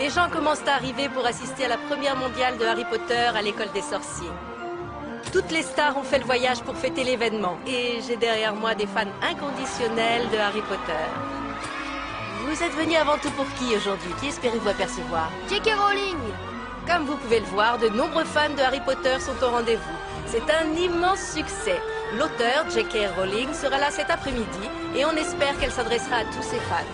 Les gens commencent à arriver pour assister à la première mondiale de Harry Potter à l'école des sorciers. Toutes les stars ont fait le voyage pour fêter l'événement. Et j'ai derrière moi des fans inconditionnels de Harry Potter. Vous êtes venus avant tout pour qui aujourd'hui? Qui espérez-vous apercevoir? J.K. Rowling. Comme vous pouvez le voir, de nombreux fans de Harry Potter sont au rendez-vous. C'est un immense succès. L'auteur, J.K. Rowling, sera là cet après-midi et on espère qu'elle s'adressera à tous ses fans.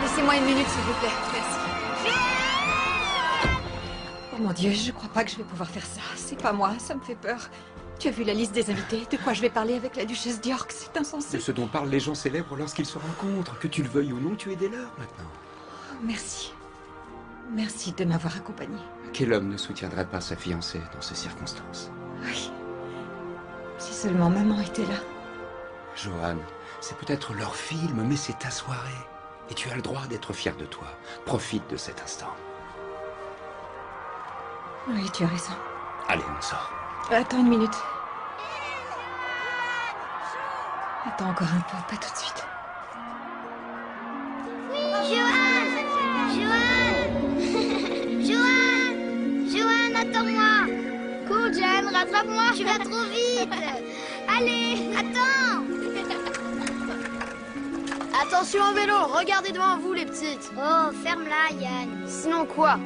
Laissez-moi une minute, s'il vous plaît. Merci. Oh mon Dieu, je crois pas que je vais pouvoir faire ça. C'est pas moi, ça me fait peur. Tu as vu la liste des invités? De quoi je vais parler avec la duchesse d'York? C'est insensé. De ce dont parlent les gens célèbres lorsqu'ils se rencontrent. Que tu le veuilles ou non, tu es des leurs maintenant. Oh, merci. Merci de m'avoir accompagnée. Quel homme ne soutiendrait pas sa fiancée dans ces circonstances? Oui. Si seulement maman était là. Johan, c'est peut-être leur film, mais c'est ta soirée. Et tu as le droit d'être fier de toi. Profite de cet instant. Oui, tu as raison. Allez, on sort. Attends une minute. Attends encore un peu, pas tout de suite. Johan! Johan! Johan! Johan, attends-moi! Cours, Jan, rattrape-moi, tu vas trop vite! Allez, attends! Attention au vélo, regardez devant vous les petites. Oh, ferme-la, Yann. Sinon quoi?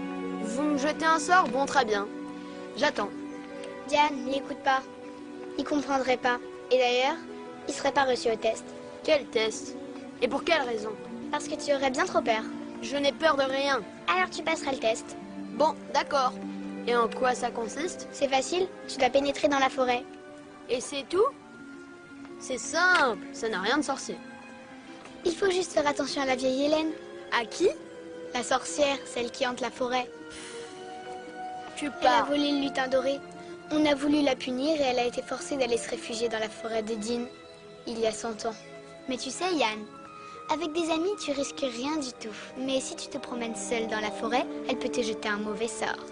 Vous me jetez un sort? Bon, très bien. J'attends. Diane, n'écoute pas. Il comprendrait pas. Et d'ailleurs, il serait pas reçu au test. Quel test? Et pour quelle raison? Parce que tu aurais bien trop peur. Je n'ai peur de rien. Alors tu passeras le test. Bon, d'accord. Et en quoi ça consiste? C'est facile, tu dois pénétrer dans la forêt. Et c'est tout? C'est simple, ça n'a rien de sorcier. Il faut juste faire attention à la vieille Hélène. À qui? La sorcière, celle qui hante la forêt. Tu Elle a pars. volé le lutin doré. On a voulu la punir et elle a été forcée d'aller se réfugier dans la forêt de Dean, il y a 100 ans. Mais tu sais, Yann, avec des amis, tu risques rien du tout. Mais si tu te promènes seule dans la forêt, elle peut te jeter un mauvais sort.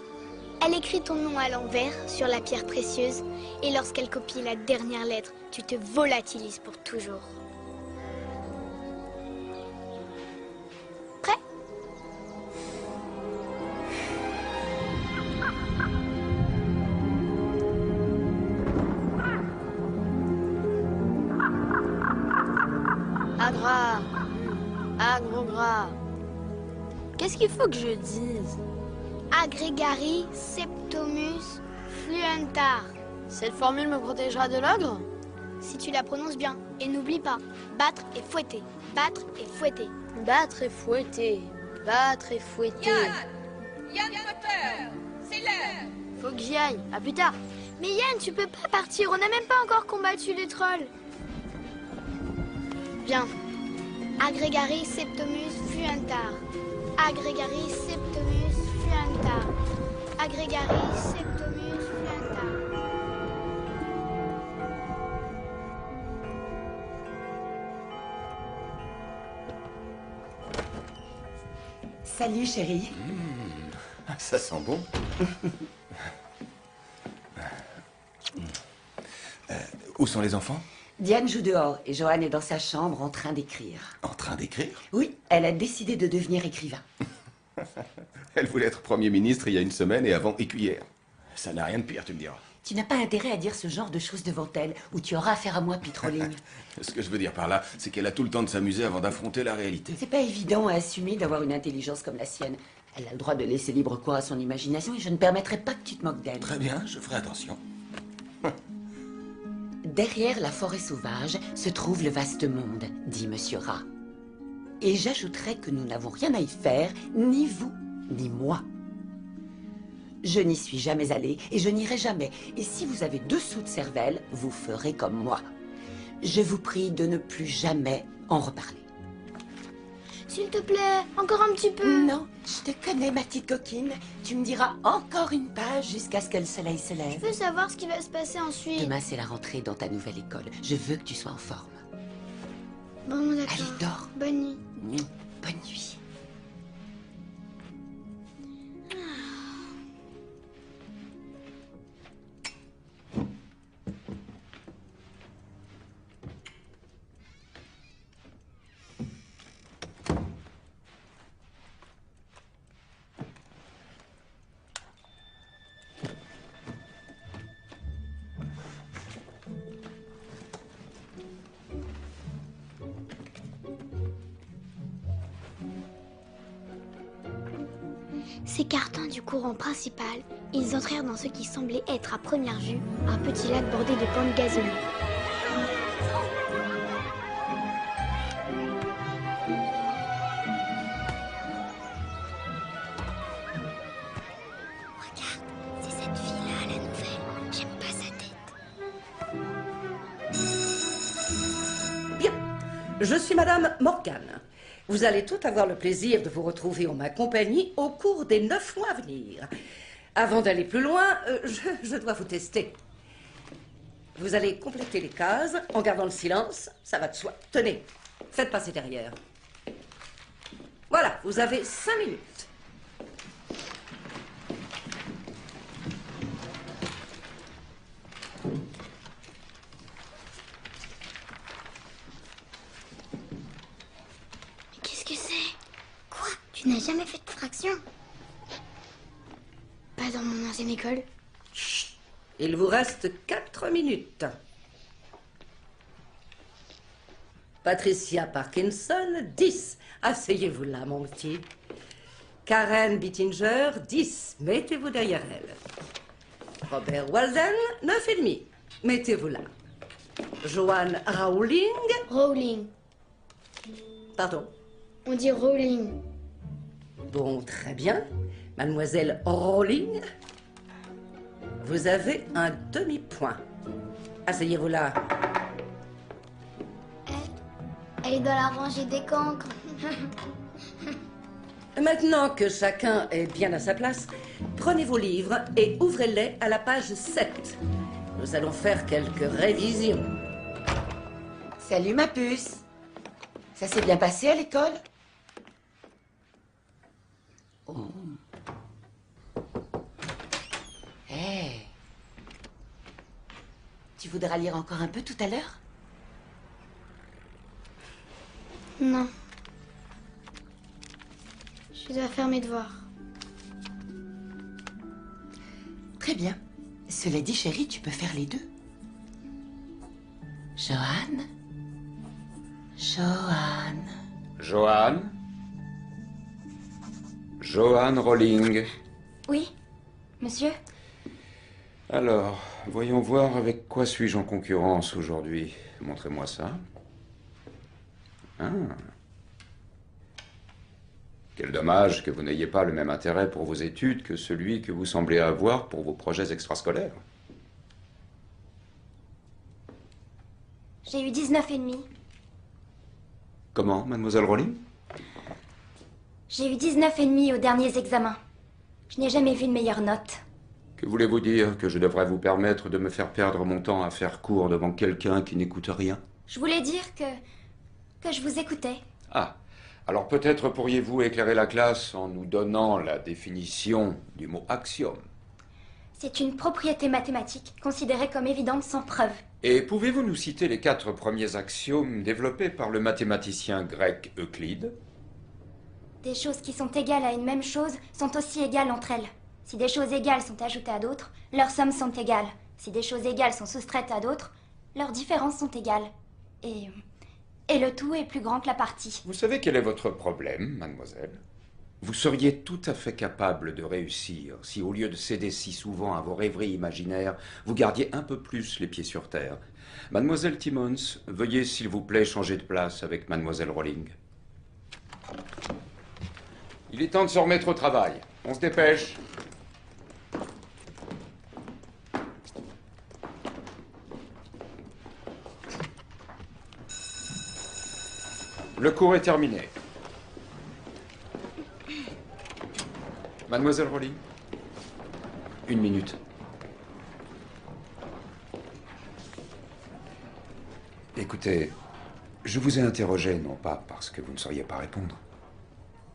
Elle écrit ton nom à l'envers sur la pierre précieuse et lorsqu'elle copie la dernière lettre, tu te volatilises pour toujours. Prêt? Agra. Agrogra. Qu'est-ce qu'il faut que je dise? Agregari septomus fluentar. Cette formule me protégera de l'ogre? Si tu la prononces bien. Et n'oublie pas, battre et fouetter. Battre et fouetter. Battre et fouetter. Battre et fouetter. Yann Potter, c'est l'heure. Faut que j'y aille. À plus tard. Mais Yann, tu peux pas partir, on n'a même pas encore combattu les trolls. Bien. Agregari septomus fluentar. Agregari septomus fluentar. Agregari septomus fluentar. Salut chérie. Ça sent bon. Où sont les enfants? Diane joue dehors et Johan est dans sa chambre en train d'écrire. En train d'écrire? Oui, elle a décidé de devenir écrivain. Elle voulait être Premier ministre il y a une semaine et avant écuyère. Ça n'a rien de pire, tu me diras. Tu n'as pas intérêt à dire ce genre de choses devant elle, ou tu auras affaire à moi, Pitroling. Ce que je veux dire par là, c'est qu'elle a tout le temps de s'amuser avant d'affronter la réalité. C'est pas évident à assumer d'avoir une intelligence comme la sienne. Elle a le droit de laisser libre cours à son imagination et je ne permettrai pas que tu te moques d'elle. Très bien, je ferai attention. Derrière la forêt sauvage se trouve le vaste monde, dit Monsieur Rat. Et j'ajouterai que nous n'avons rien à y faire, ni vous, ni moi. Je n'y suis jamais allée et je n'irai jamais. Et si vous avez 2 sous de cervelle, vous ferez comme moi. Je vous prie de ne plus jamais en reparler. S'il te plaît, encore un petit peu. Non, je te connais, ma petite coquine. Tu me diras encore une page jusqu'à ce que le soleil se Je lève. veux savoir ce qui va se passer ensuite. Demain, c'est la rentrée dans ta nouvelle école. Je veux que tu sois en forme. Bon, d'accord. Allez, dors. Bonne nuit. Bonne nuit. S'écartant du courant principal, ils entrèrent dans ce qui semblait être à première vue un petit lac bordé de pentes gazonnées. Regarde, c'est cette fille-là, la nouvelle. J'aime pas sa tête. Bien, je suis Madame Morgan. Vous allez tout avoir le plaisir de vous retrouver en ma compagnie au cours des 9 mois à venir. Avant d'aller plus loin, je dois vous tester. Vous allez compléter les cases en gardant le silence, ça va de soi. Tenez, faites passer derrière. Voilà, vous avez 5 minutes. Qu'est-ce que c'est? Quoi? Tu n'as jamais fait de fraction? Pas dans mon ancienne école. Chut, il vous reste 4 minutes. Patricia Parkinson, 10. Asseyez-vous là, mon petit. Karen Bittinger, 10. Mettez-vous derrière elle. Robert Walden, 9,5. Mettez-vous là. Joanne Rowling. Rowling. Pardon. On dit Rowling. Bon, très bien. Mademoiselle Rowling, vous avez un demi-point. Asseyez-vous là. Elle est dans la rangée des cancres. Maintenant que chacun est bien à sa place, prenez vos livres et ouvrez-les à la page 7. Nous allons faire quelques révisions. Salut ma puce. Ça s'est bien passé à l'école? Oh. Hey. Tu voudras lire encore un peu tout à l'heure? Non. Je dois faire mes devoirs. Très bien. Cela dit, chérie, tu peux faire les deux. Joanne? Joanne? Joanne? Joanne Rowling. Oui, monsieur? Alors, voyons voir avec quoi suis-je en concurrence aujourd'hui. Montrez-moi ça. Ah. Quel dommage que vous n'ayez pas le même intérêt pour vos études que celui que vous semblez avoir pour vos projets extrascolaires. J'ai eu 19,5. Comment, mademoiselle Rowling? J'ai eu 19,5 aux derniers examens. Je n'ai jamais vu de meilleure note. Que voulez-vous dire? Que je devrais vous permettre de me faire perdre mon temps à faire cours devant quelqu'un qui n'écoute rien? Je voulais dire que je vous écoutais. Ah, alors peut-être pourriez-vous éclairer la classe en nous donnant la définition du mot axiome. C'est une propriété mathématique considérée comme évidente sans preuve. Et pouvez-vous nous citer les 4 premiers axiomes développés par le mathématicien grec Euclide? Des choses qui sont égales à une même chose sont aussi égales entre elles. Si des choses égales sont ajoutées à d'autres, leurs sommes sont égales. Si des choses égales sont soustraites à d'autres, leurs différences sont égales. Et le tout est plus grand que la partie. Vous savez quel est votre problème, mademoiselle? Vous seriez tout à fait capable de réussir si, au lieu de céder si souvent à vos rêveries imaginaires, vous gardiez un peu plus les pieds sur terre. Mademoiselle Timmons, veuillez s'il vous plaît changer de place avec mademoiselle Rowling. Il est temps de se remettre au travail. On se dépêche. Le cours est terminé. Mademoiselle Rowling, 1 minute. Écoutez, je vous ai interrogé non pas parce que vous ne sauriez pas répondre,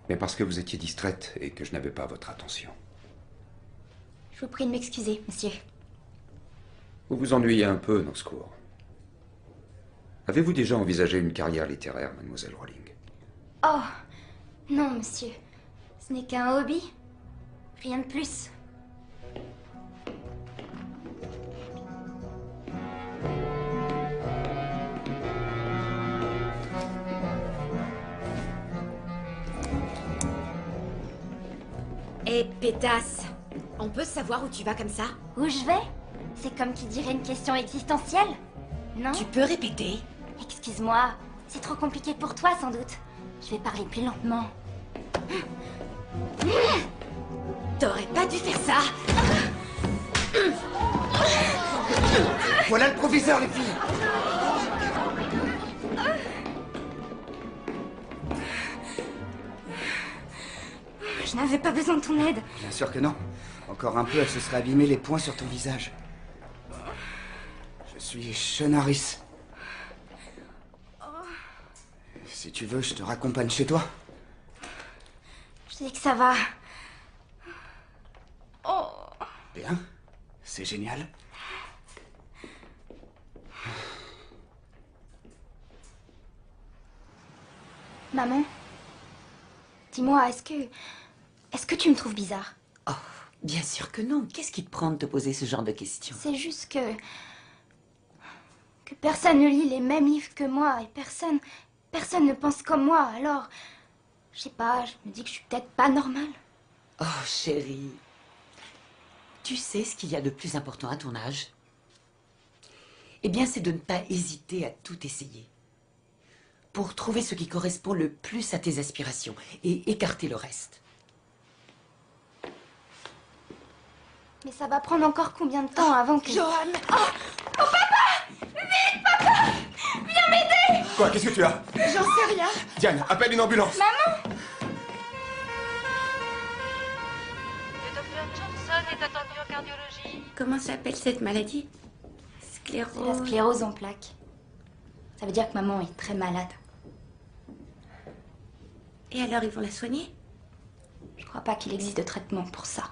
mais parce que vous étiez distraite et que je n'avais pas votre attention. Je vous prie de m'excuser, monsieur. Vous vous ennuyez un peu dans ce cours. Avez-vous déjà envisagé une carrière littéraire, mademoiselle Rowling? Oh, non, monsieur. Ce n'est qu'un hobby. Rien de plus. Hé, pétasse, on peut savoir où tu vas comme ça? Où je vais? C'est comme qui dirait une question existentielle? Non? Tu peux répéter? Excuse-moi, c'est trop compliqué pour toi sans doute. Je vais parler plus lentement. T'aurais pas dû faire ça. Voilà le proviseur, les filles. Je n'avais pas besoin de ton aide. Bien sûr que non. Encore un peu, elle se serait abîmée les points sur ton visage. Je suis Sean Harris. Si tu veux, je te raccompagne chez toi. Je sais que ça va. Oh. Bien. C'est génial. Maman, dis-moi, est-ce que tu me trouves bizarre? Oh, bien sûr que non. Qu'est-ce qui te prend de te poser ce genre de questions? C'est juste que personne ne lit les mêmes livres que moi et personne ne pense comme moi. Alors, je sais pas, je me dis que je suis peut-être pas normale. Oh, chérie. Tu sais ce qu'il y a de plus important à ton âge? Eh bien, c'est de ne pas hésiter à tout essayer. Pour trouver ce qui correspond le plus à tes aspirations et écarter le reste. Mais ça va prendre encore combien de temps avant que... Johan! Oh papa! Vite, papa! Viens m'aider! Quoi? Qu'est-ce que tu as? J'en sais rien. Diane, appelle une ambulance. Maman! Le docteur Johnson est attendu en cardiologie. Comment s'appelle cette maladie? C'est la Sclérose. sclérose en plaques. Ça veut dire que maman est très malade. Et alors, ils vont la soigner? Je crois pas qu'il existe de traitement pour ça.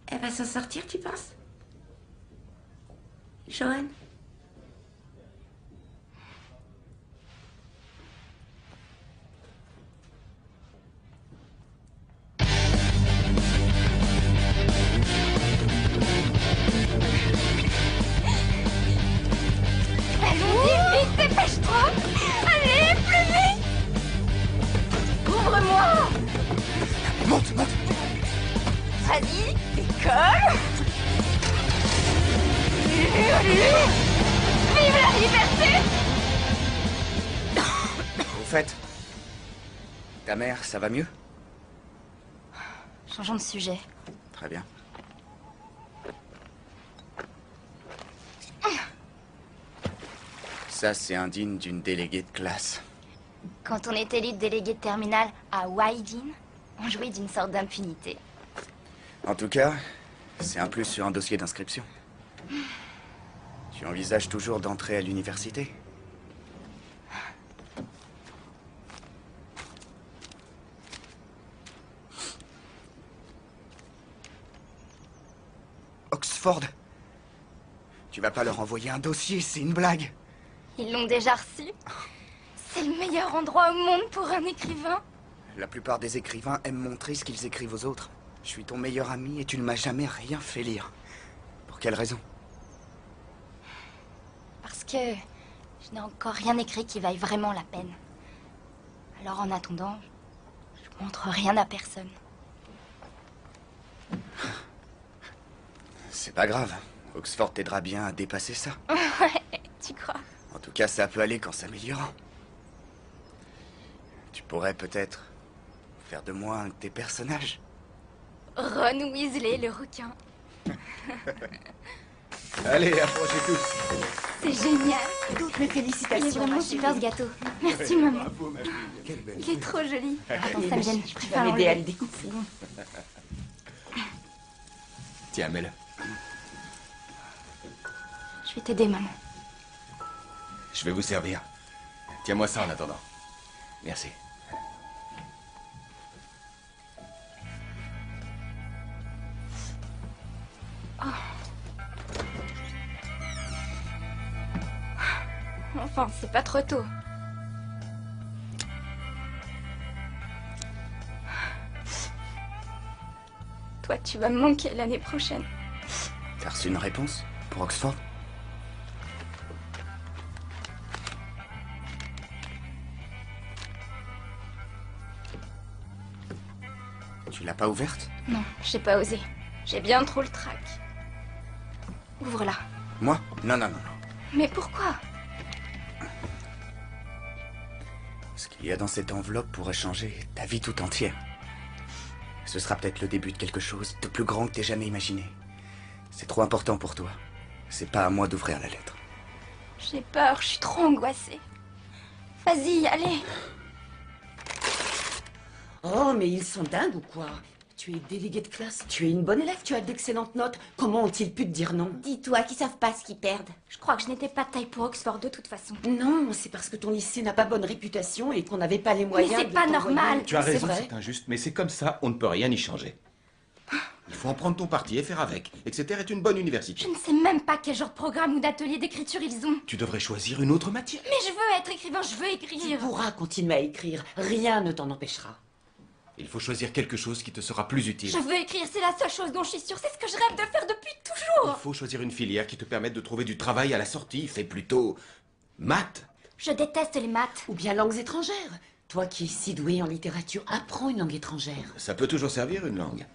Elle va s'en sortir, tu penses? Johan? Allons-y, vite, dépêche-toi! Allez, plus vite! Ouvre-moi! Monte, monte. Vas-y, décolle! Vive la liberté! Au fait, ta mère, ça va mieux? Changeons de sujet. Très bien. Ça, c'est indigne d'une déléguée de classe. Quand on était élu délégué de terminale à Wydin, on jouait d'une sorte d'impunité. En tout cas, c'est un plus sur un dossier d'inscription. Tu envisages toujours d'entrer à l'université? Oxford? Tu vas pas leur envoyer un dossier, c'est une blague. Ils l'ont déjà reçu. C'est le meilleur endroit au monde pour un écrivain. La plupart des écrivains aiment montrer ce qu'ils écrivent aux autres. Je suis ton meilleur ami et tu ne m'as jamais rien fait lire. Pour quelle raison? Parce que je n'ai encore rien écrit qui vaille vraiment la peine. Alors en attendant, je montre rien à personne. C'est pas grave. Oxford t'aidera bien à dépasser ça. Ouais, tu crois? En tout cas, ça peut aller qu'en s'améliorant. Tu pourrais peut-être faire de moi un de tes personnages. Ron Weasley, le requin. Allez, approchez tous. C'est génial. Toutes mes félicitations. Il est vraiment ma super ce chérie. gâteau. Merci maman. Bravo, ma fille. Quelle belle Il est trop joli. Attends, Et ça me gêne. Je tu préfère vas m'aider à l'enlever. le découper. Tiens, mets-le. Je vais t'aider maman. Je vais vous servir. Tiens-moi ça en attendant. Merci. Enfin, c'est pas trop tôt. Toi, tu vas me manquer l'année prochaine. T'as reçu une réponse pour Oxford? pas ouverte? Non, j'ai pas osé. J'ai bien trop le trac. Ouvre-la. Moi? Non, non, non, non. Mais pourquoi? Ce qu'il y a dans cette enveloppe pourrait changer ta vie tout entière. Ce sera peut-être le début de quelque chose de plus grand que t'aies jamais imaginé. C'est trop important pour toi. C'est pas à moi d'ouvrir la lettre. J'ai peur, je suis trop angoissée. Vas-y, allez. Oh, mais ils sont dingues ou quoi? Tu es délégué de classe, tu es une bonne élève, tu as d'excellentes notes. Comment ont-ils pu te dire non? Dis-toi qu'ils savent pas ce qu'ils perdent. Je crois que je n'étais pas de taille pour Oxford de toute façon. Non, c'est parce que ton lycée n'a pas bonne réputation et qu'on n'avait pas les Mais moyens c'est de pas t'envoyer. normal. Tu as raison, vrai. c'est injuste, mais c'est comme ça, on ne peut rien y changer. Il faut en prendre ton parti et faire avec. Exeter est une bonne université. Je ne sais même pas quel genre de programme ou d'atelier d'écriture ils ont. Tu devrais choisir une autre matière. Mais je veux être écrivain, je veux Tu écrire. pourras continuer à écrire, rien ne t'en empêchera. Il faut choisir quelque chose qui te sera plus utile. Je veux écrire, c'est la seule chose dont je suis sûre. C'est ce que je rêve de faire depuis Il toujours. faut choisir une filière qui te permette de trouver du travail à la sortie. Fais plutôt maths. Je déteste les maths. Ou bien langues étrangères. Toi qui es si doué en littérature, apprends une langue étrangère. Ça peut toujours servir une langue.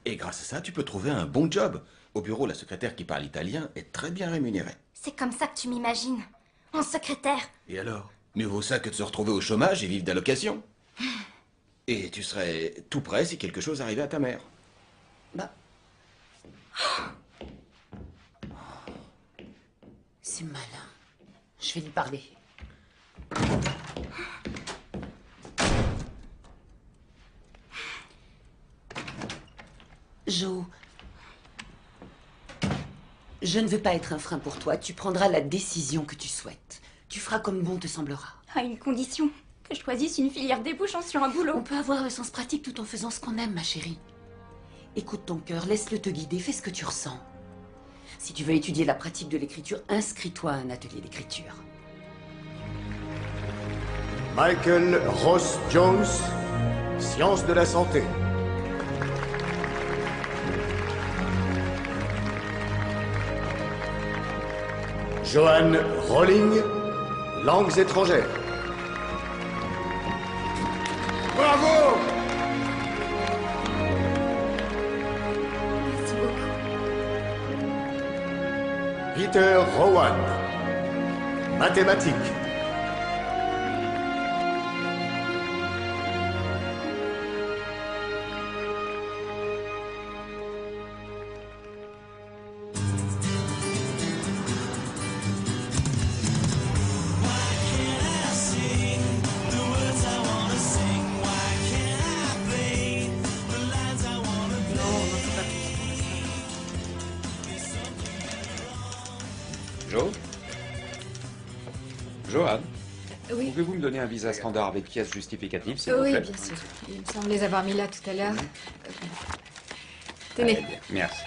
Et grâce à ça, tu peux trouver un bon job. Au bureau, la secrétaire qui parle italien est très bien rémunérée. C'est comme ça que tu m'imagines. En secrétaire. Et alors? Mieux vaut ça que de se retrouver au chômage et vivre d'allocation. Et tu serais tout prêt si quelque chose arrivait à ta mère. Bah. C'est malin. Je vais lui parler. Jo, je ne veux pas être un frein pour toi. Tu prendras la décision que tu souhaites. Tu feras comme bon te semblera. À une condition. Que je choisisse une filière débouchant sur un boulot. On peut avoir le sens pratique tout en faisant ce qu'on aime, ma chérie. Écoute ton cœur, laisse-le te guider, fais ce que tu ressens. Si tu veux étudier la pratique de l'écriture, inscris-toi à un atelier d'écriture. Michael Ross Jones, Sciences de la santé. Joanne Rowling, Langues étrangères. Bravo! Merci beaucoup. Peter Rowan, Mathématiques. Jo? Joanne, Oui. pouvez-vous me donner un visa standard avec pièce justificative, s'il vous Oui, plaît? bien sûr. Il me semble les avoir mis là tout à l'heure. Très Tenez. bien, merci.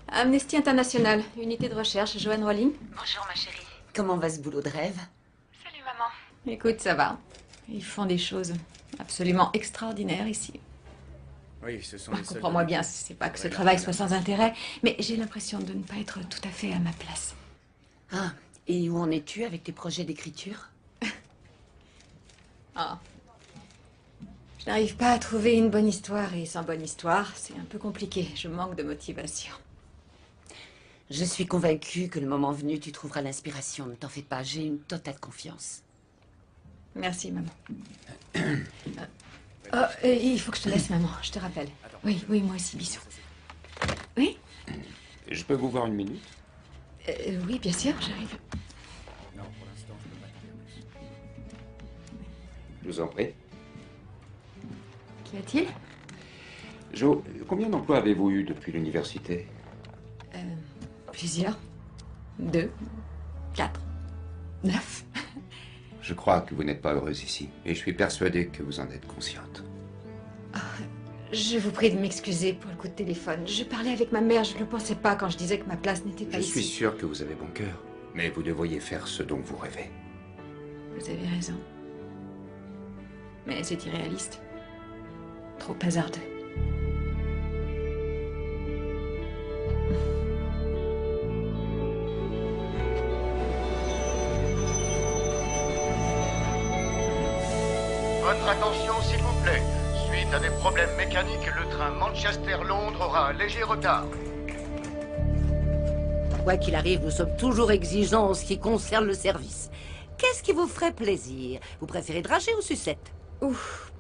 Amnesty International, unité de recherche, Joanne Rowling. Bonjour, ma chérie. Comment va ce boulot de rêve? Salut, maman. Écoute, ça va. Ils font des choses absolument extraordinaires ici. Oui, ce sont les seuls... Comprends-moi bien, c'est pas que ce travail soit sans intérêt, mais j'ai l'impression de ne pas être tout à fait à ma place. Ah, et où en es-tu avec tes projets d'écriture? Ah. Je n'arrive pas à trouver une bonne histoire, et sans bonne histoire, c'est un peu compliqué. Je manque de motivation. Je suis convaincue que le moment venu, tu trouveras l'inspiration. Ne t'en fais pas, j'ai une totale confiance. Merci, maman. Il faut que je te laisse, maman. Je te rappelle. Oui, oui, moi aussi, bisous. Oui? Je peux vous voir une minute? Oui, bien sûr, j'arrive. Je vous en prie. Qu'y a-t-il? Jo, combien d'emplois avez-vous eu depuis l'université? Plusieurs. 2, 4, 9. Je crois que vous n'êtes pas heureuse ici, et je suis persuadé que vous en êtes consciente. Je vous prie de m'excuser pour le coup de téléphone. Je parlais avec ma mère, je ne le pensais pas quand je disais que ma place n'était pas Je ici. suis sûr que vous avez bon cœur, mais vous devriez faire ce dont vous rêvez. Vous avez raison. Mais c'est irréaliste. Trop hasardeux. Votre attention, s'il vous plaît. Suite à des problèmes mécaniques, le train Manchester-Londres aura un léger retard. Quoi qu'il arrive, nous sommes toujours exigeants en ce qui concerne le service. Qu'est-ce qui vous ferait plaisir? Vous préférez dragée ou sucette? Ouf.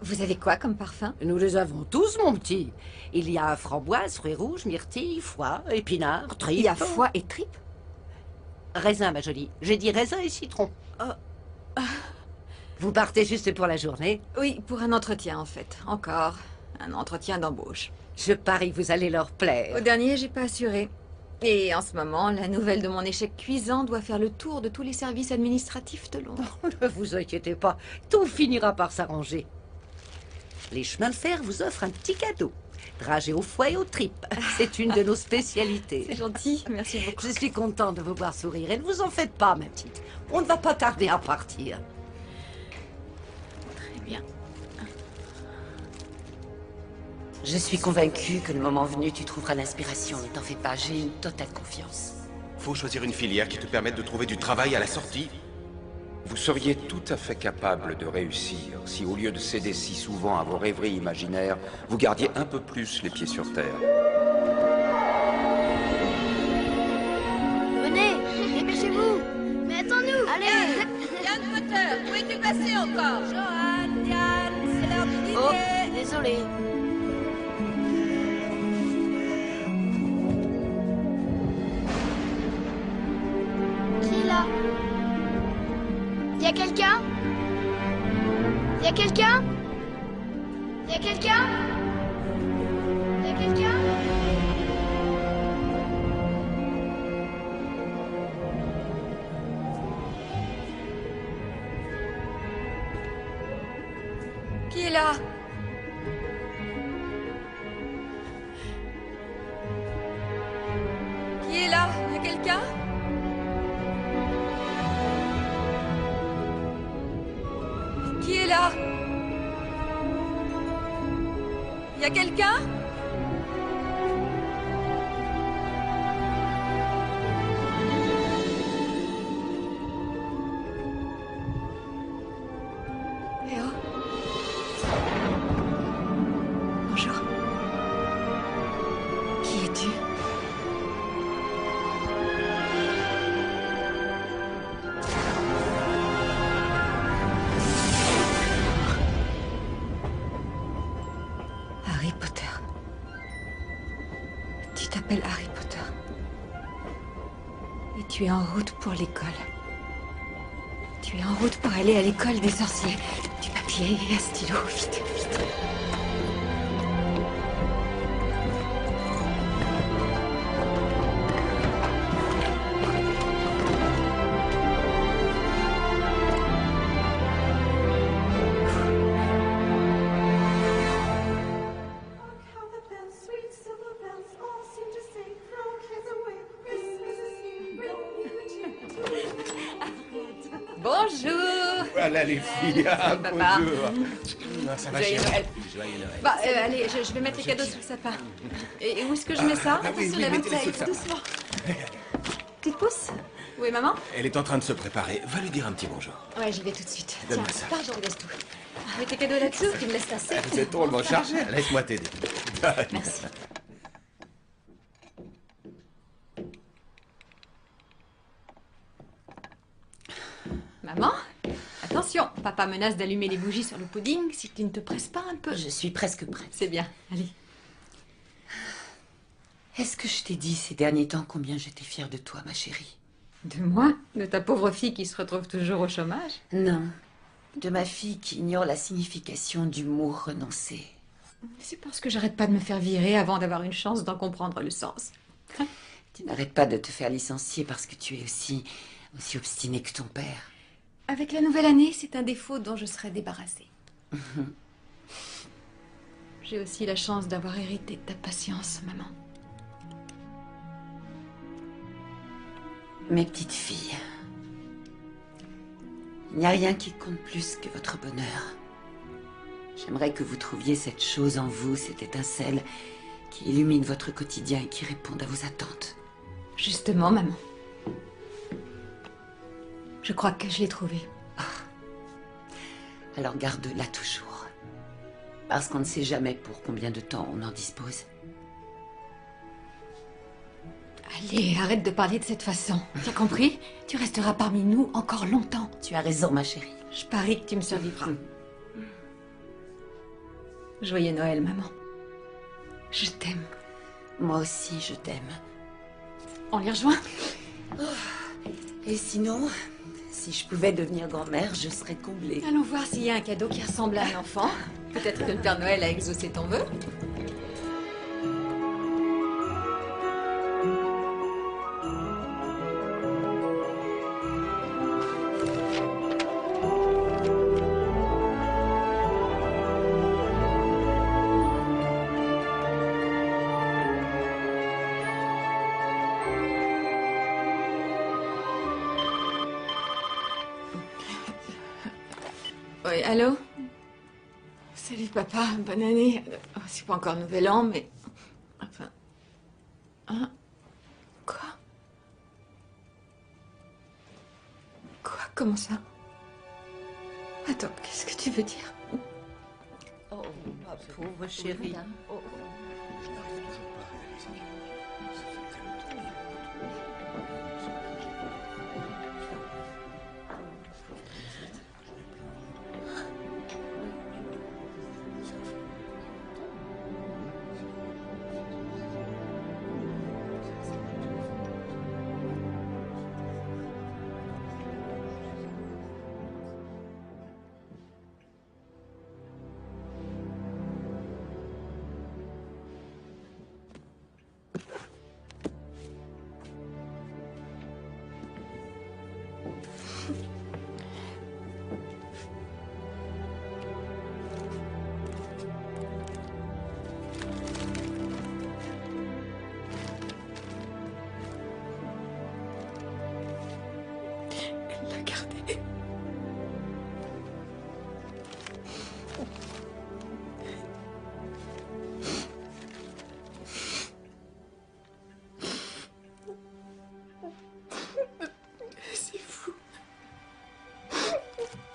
Vous avez quoi comme parfum? Nous les avons tous, mon petit. Il y a framboise, fruits rouges, myrtille, foie, épinards, tripes. Il y a foie et tripes? Raisin, ma jolie. J'ai dit raisin et citron. Vous partez juste pour la journée? Oui, pour un entretien en fait. Encore un entretien d'embauche. Je parie que vous allez leur plaire. Au dernier, j'ai pas assuré. Et en ce moment, la nouvelle de mon échec cuisant doit faire le tour de tous les services administratifs de Londres. Ne vous inquiétez pas, tout finira par s'arranger. Les chemins de fer vous offrent un petit cadeau. Dragée au foie et aux tripes. C'est une de nos spécialités. C'est gentil, merci beaucoup. Je suis contente de vous voir sourire. Et ne vous en faites pas, ma petite. On ne va pas tarder à partir. Très bien. Je suis convaincue que le moment venu, tu trouveras l'inspiration. Ne t'en fais pas, j'ai une totale confiance. Faut choisir une filière qui te permette de trouver du travail à la sortie. Vous seriez tout à fait capable de réussir si, au lieu de céder si souvent à vos rêveries imaginaires, vous gardiez un peu plus les pieds sur terre. Venez, dépêchez-vous. Mais attends-nous. Allez, Yann Potter, où es-tu passé encore? Johan, Yann, c'est l'heure du dîner. Oh, désolé. Qui est là? Y a quelqu'un? Y a quelqu'un? Y a quelqu'un? Y a quelqu'un? Qui est là? Qui est là? Y a quelqu'un? Qui est là? Y a quelqu'un? Eh oh. Bonjour. Qui es-tu? Harry Potter. Tu t'appelles Harry Potter. Et tu es en route pour l'école. Tu es en route pour aller à l'école des sorciers. Du papier et un stylo, vite, vite. Bonjour. Voilà les filles, ah, Papa. bonjour. Ah, ça va, Joyeux chérie. Noël. Joyeux Noël. Bah, allez, je vais mettre les cadeaux sous le sapin. Et où est-ce que je mets ça? Ah, oui, Attention, oui, la mettez-les sous le lentille, sapin. doucement. Petite pouce? Où est maman? Elle est en train de se préparer. Va lui dire un petit bonjour. Ouais, j'y vais tout de suite. Tiens, Donne-moi ça. pardon, laisse tout. Mets tes cadeaux là-dessous, tu me laisses passer. Vous êtes drôlement chargé. Laisse-moi t'aider. Merci. Maman, attention, papa menace d'allumer les bougies sur le pudding si tu ne te presses pas un peu. Je suis presque prête. C'est bien, allez. Est-ce que je t'ai dit ces derniers temps combien j'étais fière de toi, ma chérie? De moi? De ta pauvre fille qui se retrouve toujours au chômage? Non. De ma fille qui ignore la signification du mot renoncer. C'est parce que j'arrête pas de me faire virer avant d'avoir une chance d'en comprendre le sens. Tu n'arrêtes pas de te faire licencier parce que tu es aussi obstiné que ton père. Avec la nouvelle année, c'est un défaut dont je serai débarrassée. J'ai aussi la chance d'avoir hérité de ta patience, maman. Mes petites filles, il n'y a rien qui compte plus que votre bonheur. J'aimerais que vous trouviez cette chose en vous, cette étincelle qui illumine votre quotidien et qui réponde à vos attentes. Justement, maman. Je crois que je l'ai trouvée. Alors garde-la toujours. Parce qu'on ne sait jamais pour combien de temps on en dispose. Allez, arrête de parler de cette façon. T'as compris? Tu resteras parmi nous encore longtemps. Tu as raison, ma chérie. Je parie que tu me survivras. Joyeux Noël, maman. Je t'aime. Moi aussi, je t'aime. On les rejoint? Et sinon, si je pouvais devenir grand-mère, je serais comblée. Allons voir s'il y a un cadeau qui ressemble à un enfant. Peut-être que le Père Noël a exaucé ton vœu. Oui, allô? Salut papa, bonne année. Oh, c'est pas encore nouvel an, mais... Enfin... Hein? Quoi? Quoi? Comment ça? Attends, qu'est-ce que tu veux dire? Oh, ma pauvre chérie. Oh.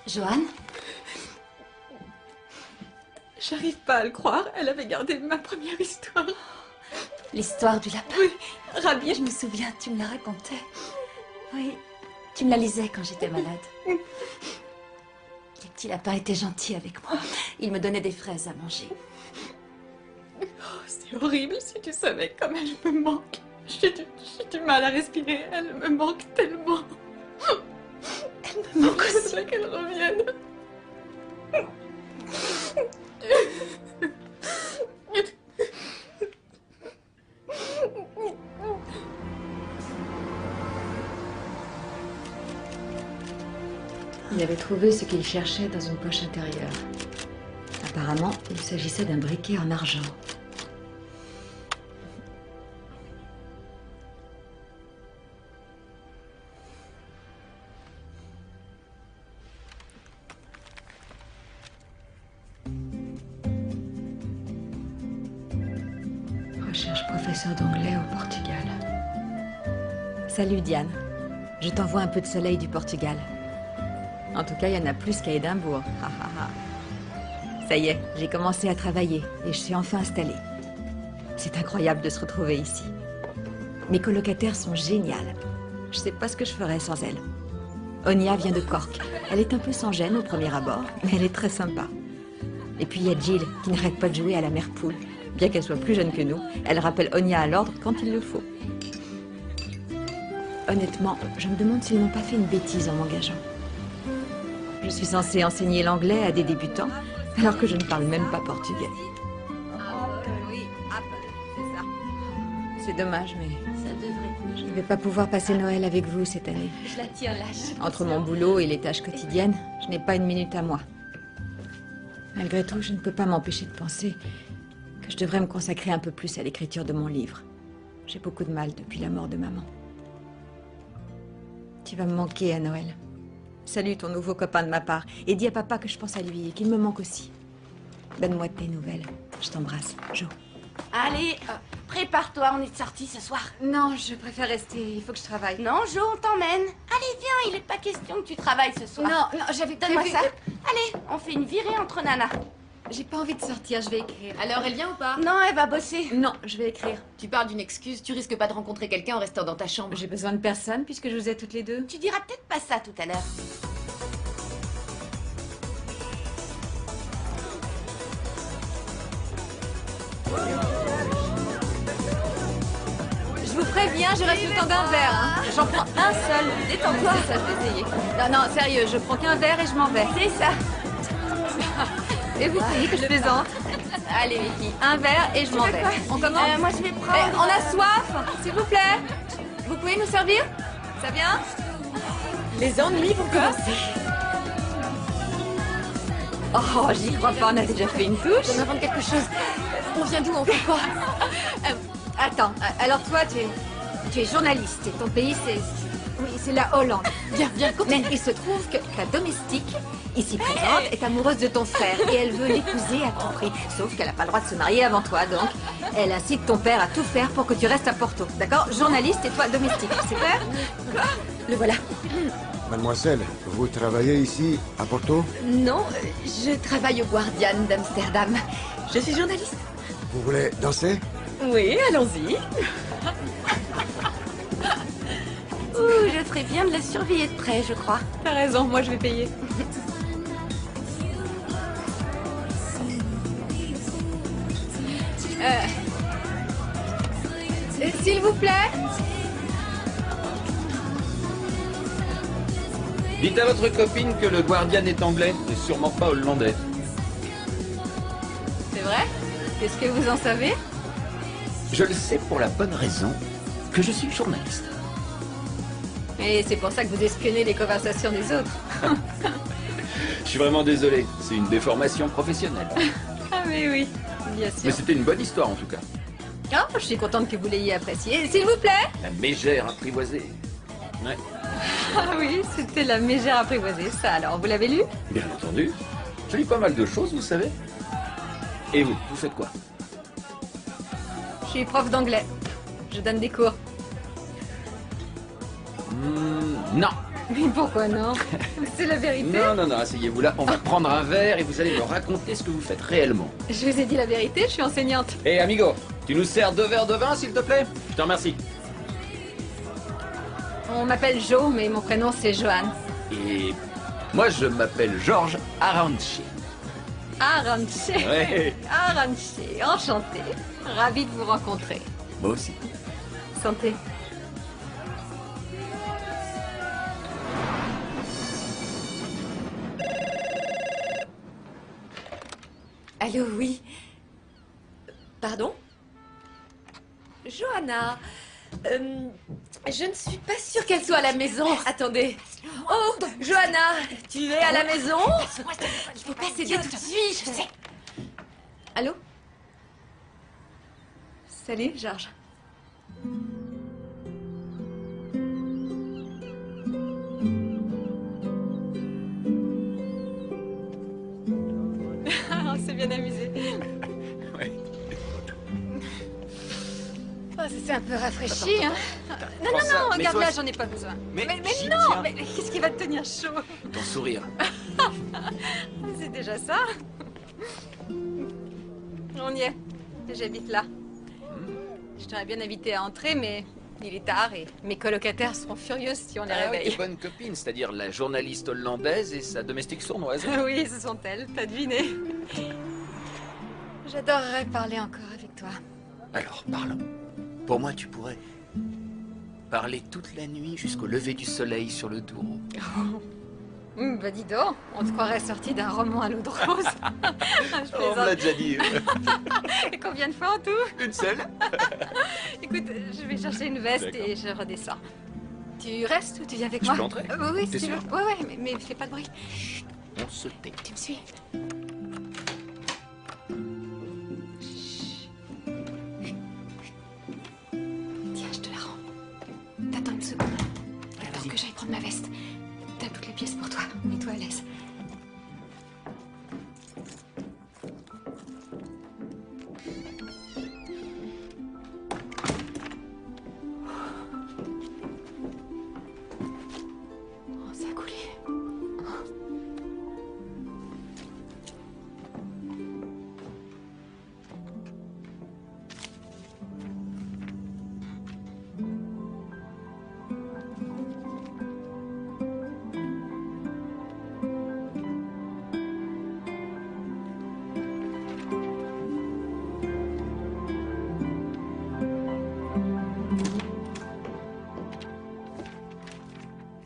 Joanne? J'arrive pas à le croire. Elle avait gardé ma première histoire. L'histoire du lapin? Oui, Rabbi. Je me souviens, tu me la racontais. Oui, tu me la lisais quand j'étais malade. Les petits lapins étaient gentils avec moi. Ils me donnaient des fraises à manger. Oh, c'est horrible, si tu savais comme elle me manque. J'ai du mal à respirer. Elle me manque tellement. Elle me manque aussi. Je voudrais qu'elle revienne. Il avait trouvé ce qu'il cherchait dans une poche intérieure. Apparemment, il s'agissait d'un briquet en argent. Recherche professeur d'anglais au Portugal. Salut Diane. Je t'envoie un peu de soleil du Portugal. En tout cas, il y en a plus qu'à Édimbourg. Ça y est, j'ai commencé à travailler et je suis enfin installée. C'est incroyable de se retrouver ici. Mes colocataires sont géniales. Je sais pas ce que je ferais sans elles. Onia vient de Cork. Elle est un peu sans gêne au premier abord, mais elle est très sympa. Et puis il y a Jill, qui n'arrête pas de jouer à la mère poule. Bien qu'elle soit plus jeune que nous, elle rappelle Onia à l'ordre quand il le faut. Honnêtement, je me demande s'ils n'ont pas fait une bêtise en m'engageant. Je suis censée enseigner l'anglais à des débutants, alors que je ne parle même pas portugais. Oui, c'est ça. C'est dommage, mais Ça devrait. je ne vais pas pouvoir passer Noël avec vous cette année. Je la tiens lâche. Entre mon boulot et les tâches quotidiennes, je n'ai pas une minute à moi. Malgré tout, je ne peux pas m'empêcher de penser que je devrais me consacrer un peu plus à l'écriture de mon livre. J'ai beaucoup de mal depuis la mort de maman. Tu vas me manquer à Noël. Salue ton nouveau copain de ma part et dis à papa que je pense à lui et qu'il me manque aussi. Donne-moi de tes nouvelles. Je t'embrasse, Jo. Allez, prépare-toi, on est sortis ce soir. Non, je préfère rester. Il faut que je travaille. Non, Jo, on t'emmène. Allez, viens, il n'est pas question que tu travailles ce soir. Non, j'avais Donne-moi prévu... ça. Allez, on fait une virée entre nanas. J'ai pas envie de sortir, je vais écrire. Alors, elle vient ou pas? Non, elle va bosser. Non, je vais écrire. Tu parles d'une excuse, tu risques pas de rencontrer quelqu'un en restant dans ta chambre. J'ai besoin de personne puisque je vous ai toutes les deux. Tu diras peut-être pas ça tout à l'heure. Je vous préviens, je reste le temps d'un verre. Hein. J'en prends un seul. Détends-toi. C'est ça, je vais essayer. Non, non, sérieux, je prends qu'un verre et je m'en vais. C'est ça. Et vous croyez que je plaisante? Allez, les filles, un verre et je m'en vais. On commence? Moi, je vais prendre... On a soif, s'il vous plaît. Vous pouvez nous servir? Ça vient? Les ennuis vont commencer. Oh, j'y crois pas, on a déjà fait une touche. On invente quelque chose. On vient d'où? On fait quoi? Attends, alors toi, tu es journaliste et ton pays, c'est... Oui, c'est la Hollande. Viens, continue. Mais il se trouve que ta domestique, ici présente, est amoureuse de ton frère et elle veut l'épouser à tout prix. Sauf qu'elle n'a pas le droit de se marier avant toi, donc elle incite ton père à tout faire pour que tu restes à Porto. D'accord? Journaliste et toi domestique, c'est clair? Le voilà. Mademoiselle, vous travaillez ici, à Porto? Non, je travaille au Guardian d'Amsterdam. Je suis journaliste. Vous voulez danser? Oui, allons-y. Ouh, je ferais bien de la surveiller de près, je crois. T'as raison, moi je vais payer. S'il vous plaît? Dites à votre copine que le Guardian est anglais et sûrement pas hollandais. C'est vrai? Qu'est-ce que vous en savez? Je le sais pour la bonne raison que je suis journaliste. Et c'est pour ça que vous espionnez les conversations des autres. Je suis vraiment désolé, c'est une déformation professionnelle. Ah mais oui, bien sûr. Mais c'était une bonne histoire en tout cas. Oh, je suis contente que vous l'ayez appréciée. S'il vous plaît? La mégère apprivoisée. Ouais, Ah oui, c'était la mégère apprivoisée, ça alors. Vous l'avez lu? bien entendu. Je lis pas mal de choses, vous savez. Et vous, vous faites quoi? Je suis prof d'anglais. Je donne des cours. Non. Mais pourquoi non? C'est la vérité. Non, asseyez-vous là. On va prendre un verre et vous allez me raconter ce que vous faites réellement. Je vous ai dit la vérité, je suis enseignante. Hé, amigo, tu nous sers 2 verres de vin, s'il te plaît? Je te remercie. On m'appelle Jo, mais mon prénom c'est Johan. Et moi, je m'appelle Georges Aranchi. Aranche. Ouais. Aranche, enchantée. Ravie de vous rencontrer. Moi aussi. Santé. Allô, oui. Pardon? Johanna, je ne suis pas sûre qu'elle soit à la maison. Attendez. Oh, Johanna, tu es à la maison? Il faut pas céder tout de suite. Je sais. Allô? Salut, Georges. On s'est bien amusé. Ouais. Oh, c'est un peu rafraîchi, hein? Non, regarde là, j'en ai pas besoin. Mais non, tiens. mais qu'est-ce qui va te tenir chaud? Ton sourire. C'est déjà ça. On y est. J'habite là. Je t'aurais bien invité à entrer, mais il est tard et mes colocataires seront furieux si on les réveille. Tes bonnes copines, c'est-à-dire la journaliste hollandaise et sa domestique sournoise. Oui, ce sont elles, t'as deviné. J'adorerais parler encore avec toi. Alors, parlons. Pour moi, tu pourrais parler toute la nuit jusqu'au lever du soleil sur le Douro. Bah dis donc, on te croirait sorti d'un roman à l'eau de rose. Je On me l'a déjà dit. Et combien de fois en tout? Une seule. Écoute, je vais chercher une veste et je redescends. Tu restes ou tu viens avec Je moi? peux entrer? Oui, T'es si tu veux. sûr? Ouais, mais fais pas de bruit. Chut, on se tait. Tu me suis? Tiens, je te la rends. T'attends une seconde. Faut que j'aille prendre ma veste. T'as toutes les pièces pour toi. Mets-toi à l'aise. Oh, ça a coulé.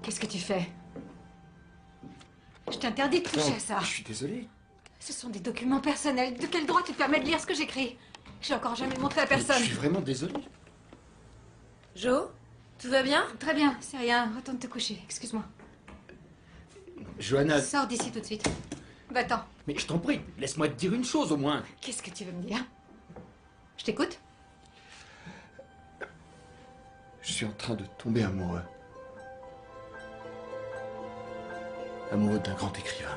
Qu'est-ce que tu fais? Je t'interdis de toucher à ça. Je suis désolé. Ce sont des documents personnels. De quel droit tu te permets de lire ce que j'écris? Je l'ai encore jamais montré à personne. Je suis vraiment désolé. Jo, tout va bien? Très bien, c'est rien. Retourne te coucher, excuse-moi. Johanna... Sors d'ici tout de suite. Va-t'en. Mais je t'en prie, laisse-moi te dire une chose au moins. Qu'est-ce que tu veux me dire? Je t'écoute? Je suis en train de tomber amoureux. Amoureux d'un grand écrivain.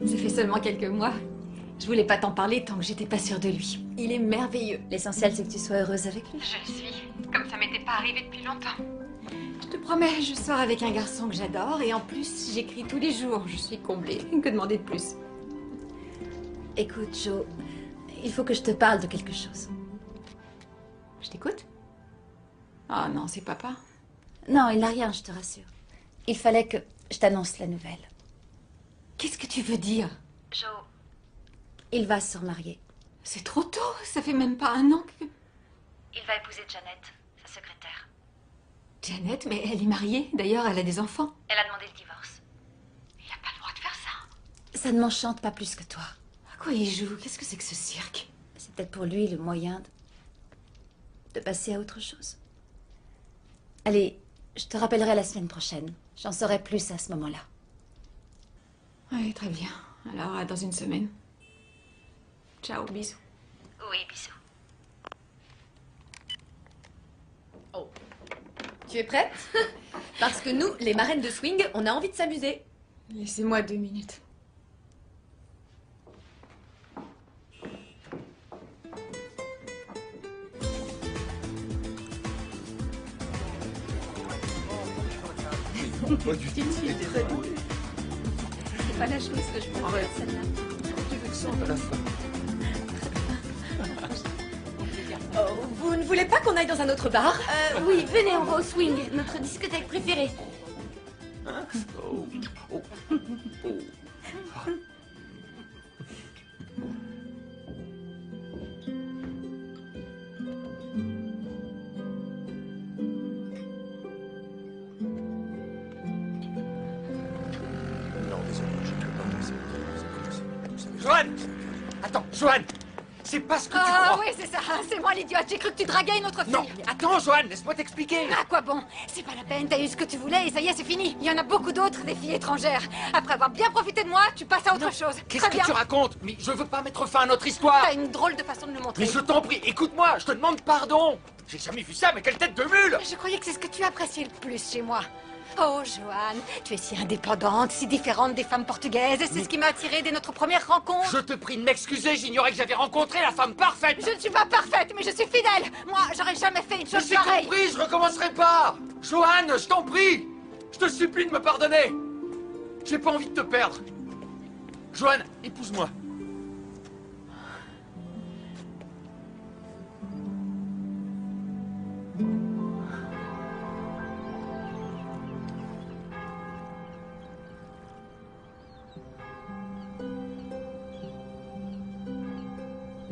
Ça fait seulement quelques mois. Je voulais pas t'en parler tant que j'étais pas sûre de lui. Il est merveilleux. L'essentiel, c'est que tu sois heureuse avec lui. Je le suis, comme ça m'était pas arrivé depuis longtemps. Je te promets, je sors avec un garçon que j'adore et en plus, j'écris tous les jours. Je suis comblée. Que demander de plus? Écoute, Jo, il faut que je te parle de quelque chose. Je t'écoute? Oh non, c'est papa. Non, il n'a rien, je te rassure. Il fallait que je t'annonce la nouvelle. Qu'est-ce que tu veux dire? Jo, il va se remarier. C'est trop tôt, ça fait même pas un an que... Il va épouser Janet, sa secrétaire. Janet, mais elle est mariée. D'ailleurs, elle a des enfants. Elle a demandé le divorce. Il a pas le droit de faire ça. Ça ne m'enchante pas plus que toi. À quoi il joue? Qu'est-ce que c'est que ce cirque? C'est peut-être pour lui le moyen de passer à autre chose. Allez, je te rappellerai la semaine prochaine. J'en saurai plus à ce moment-là. Oui, très bien. Alors, à dans une semaine. Ciao, bisous. Oui, bisous. Oh. Tu es prête? Parce que nous, les marraines de swing, on a envie de s'amuser. Laissez-moi 2 minutes. Pas du tout. C'est très drôle. C'est pas la chose que je prendrais, celle-là. Tu vexante à la fin. Oh, vous ne voulez pas qu'on aille dans un autre bar? Oui, venez, on va au swing, notre discothèque préférée. Hein? Oh. Oh. Oh. Non, désolé, je ne peux pas passer. Joanne! Attends, Joanne! C'est pas ce que tu Ah crois! oui, c'est ça, c'est moi l'idiote. J'ai cru que tu draguais une autre fille. Non, mais attends, Joanne, laisse-moi t'expliquer! À quoi bon? C'est pas la peine, t'as eu ce que tu voulais et ça y est, c'est fini. Il y en a beaucoup d'autres, des filles étrangères. Après avoir bien profité de moi, tu passes à autre chose. Qu'est-ce Très que bien. tu racontes? Mais je veux pas mettre fin à notre histoire! T'as une drôle de façon de le montrer. Mais je t'en prie, écoute-moi, je te demande pardon! J'ai jamais vu ça, mais quelle tête de mule! Je croyais que c'est ce que tu appréciais le plus chez moi. Oh, Joanne, tu es si indépendante, si différente des femmes portugaises. Et c'est ce qui m'a attirée dès notre première rencontre. Je te prie de m'excuser, j'ignorais que j'avais rencontré la femme parfaite! Je ne suis pas parfaite, mais je suis fidèle. Moi, j'aurais jamais fait une Mais chose j'ai pareille. compris, je recommencerai pas! Joanne, je t'en prie! Je te supplie de me pardonner! J'ai pas envie de te perdre! Joanne, épouse-moi!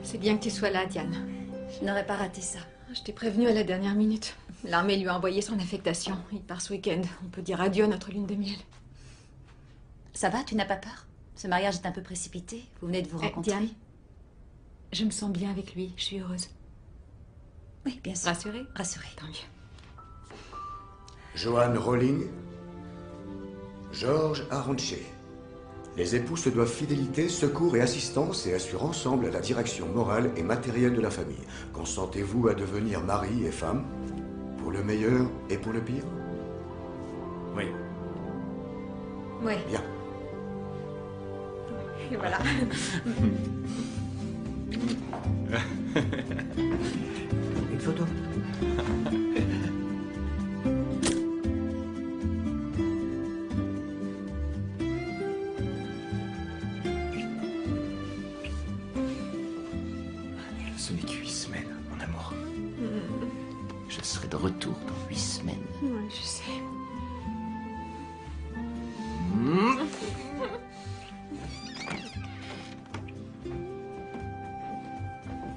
C'est bien que tu sois là, Diane. Je n'aurais pas raté ça. Je t'ai prévenue à la dernière minute. L'armée lui a envoyé son affectation. Il part ce week-end. On peut dire adieu à notre lune de miel. Ça va, tu n'as pas peur? Ce mariage est un peu précipité. Vous venez de vous rencontrer. Diane, je me sens bien avec lui. Je suis heureuse. Oui, bien sûr. Rassurée? Rassurée. Tant mieux. Joanne Rowling, Georges Aronche. Les époux se doivent fidélité, secours et assistance et assurent ensemble la direction morale et matérielle de la famille. Consentez-vous à devenir mari et femme, pour le meilleur et pour le pire? Oui. Oui. Bien. Et voilà. Une photo? Ce n'est qu'une semaine, mon amour. Je serai de retour dans 8 semaines. Ouais, je sais.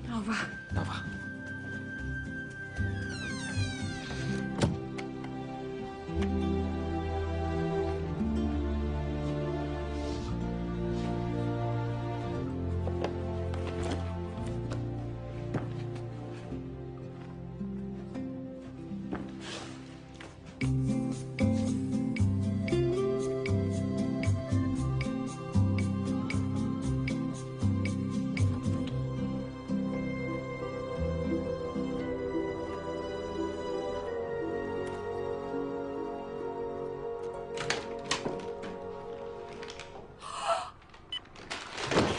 Au revoir. Au revoir.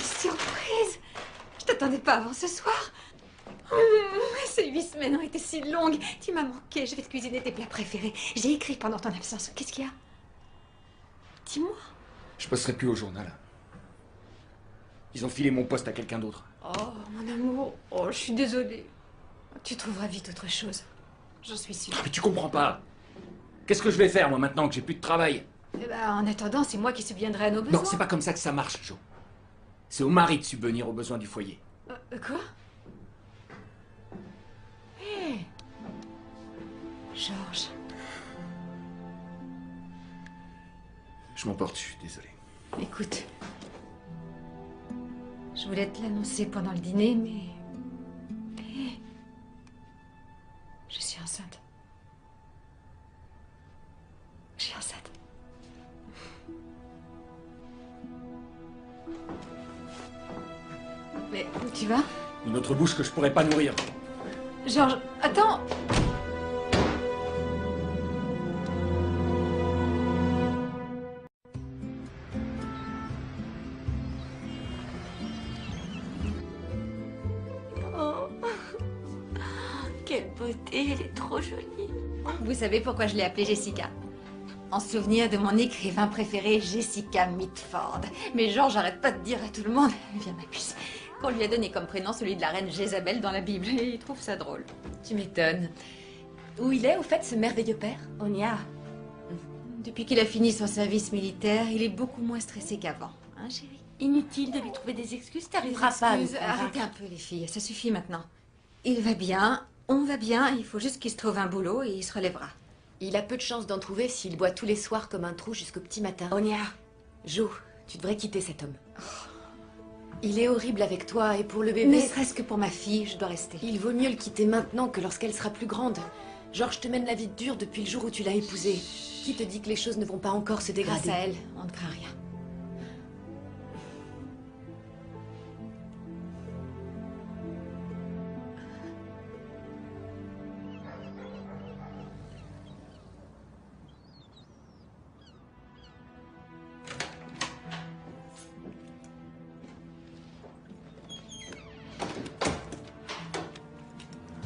Surprise! Je t'attendais pas avant ce soir. Ces 8 semaines ont été si longues. Tu m'as manqué. Je vais te cuisiner tes plats préférés. J'ai écrit pendant ton absence. Qu'est-ce qu'il y a? Dis-moi. Je bosserai plus au journal. Ils ont filé mon poste à quelqu'un d'autre. Oh, mon amour. Oh, je suis désolée. Tu trouveras vite autre chose. J'en suis sûre. Mais tu comprends pas. Qu'est-ce que je vais faire, moi, maintenant que j'ai plus de travail? Eh ben, en attendant, c'est moi qui subviendrai à nos besoins. Non, c'est pas comme ça que ça marche, Jo. C'est au mari de subvenir aux besoins du foyer. Quoi? Hé Georges. Je m'emporte, je suis désolé. Écoute. Je voulais te l'annoncer pendant le dîner, mais... Hé. Je suis enceinte. Je suis enceinte. Mais tu vas? Une autre bouche que je pourrais pas nourrir. Georges, attends! Oh, quelle beauté, elle est trop jolie. Vous savez pourquoi je l'ai appelée Jessica? En souvenir de mon écrivain préféré, Jessica Mitford. Mais Georges arrête pas de dire à tout le monde, viens ma puce, qu'on lui a donné comme prénom celui de la reine Jézabel dans la Bible. Et il trouve ça drôle. Tu m'étonnes. Où il est, au fait, ce merveilleux père? Onia. Depuis qu'il a fini son service militaire, il est beaucoup moins stressé qu'avant. Hein, chérie? Inutile de lui trouver des excuses, t'arriveras pas à nous convaincre. Arrêtez un peu, les filles, ça suffit maintenant. Il va bien, on va bien, il faut juste qu'il se trouve un boulot et il se relèvera. Il a peu de chance d'en trouver s'il boit tous les soirs comme un trou jusqu'au petit matin. Onia, Jo, tu devrais quitter cet homme. Il est horrible avec toi et pour le bébé... Ne serait-ce que pour ma fille, je dois rester. Il vaut mieux le quitter maintenant que lorsqu'elle sera plus grande. Georges te mène la vie dure depuis le jour où tu l'as épousée. Qui te dit que les choses ne vont pas encore se dégrader? Grâce à elle, on ne craint rien.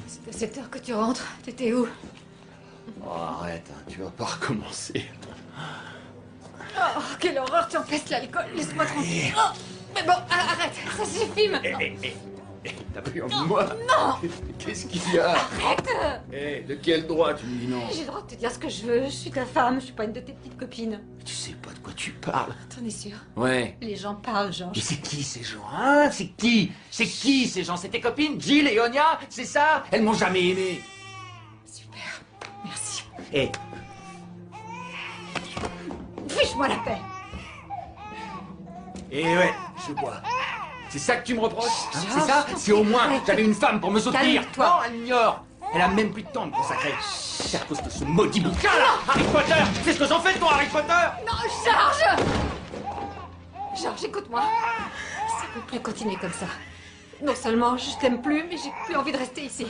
C'est à cette heure que tu rentres. T'étais où? Oh, arrête, hein, tu vas pas recommencer. Oh, quelle horreur, tu empestes l'alcool. Laisse-moi tranquille. Oh, mais bon, arrête, ça suffit maintenant. T'as pris en moi? Non. Qu'est-ce qu'il y a? Arrête. De quel droit tu me dis non? J'ai le droit de te dire ce que je veux. Je suis ta femme, je suis pas une de tes petites copines. Tu sais pas de quoi tu parles. T'en es sûr? Ouais. Les gens parlent, Georges. Mais c'est qui ces gens, hein? C'est qui? C'est qui ces gens? C'est tes copines? Jill et Onia? C'est ça? Elles m'ont jamais aimé. Super. Merci. Hé. Fiche-moi la paix. Et ouais, je bois. C'est ça que tu me reproches, hein? Georges, C'est ça? Si au moins arrête. j'avais une femme pour me soutenir. Calme-toi. Non, elle m'ignore. Elle a même plus de temps de me consacrer. C'est à cause de ce maudit bouquin là, Harry Potter. C'est ce que j'en fais de toi, Harry Potter. Non, Georges. Georges, écoute-moi. Ça peut plus continuer comme ça. Non seulement je t'aime plus, mais j'ai plus envie de rester ici.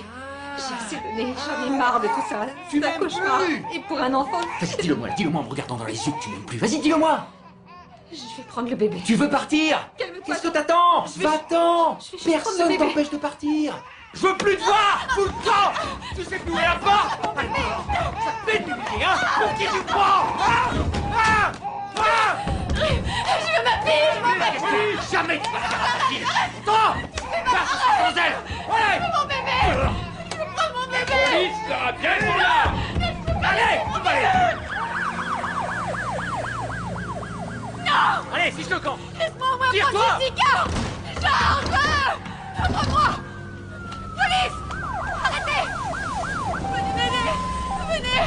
J'ai assez donné, j'en ai marre de tout ça. C'est un cauchemar. Et pour un enfant... Vas-y, dis-le-moi en me regardant dans les yeux que tu m'aimes plus. Vas-y, dis-le-moi. Je vais prendre le bébé. Tu veux partir? Calme-toi. Qu'est-ce que t'attends? Va-t'en. Je vais prendre le Personne bébé. t'empêche de partir. Je veux plus te voir tout le temps. Tu sais plus où est la porte. Ça te fait du pied, hein? Pour qui tu prends? Je veux ma fille, je veux ma fille. Jamais tu vas faire ta fille. Attends. Passe sans elle. Allez. Je veux mon bébé. Je veux prendre mon bébé. Police, fiche le camp! Laisse-moi au moins Tire-toi! prendre Jessica! George! Prends-moi! Police! Arrêtez! Venez m'aider! Venez!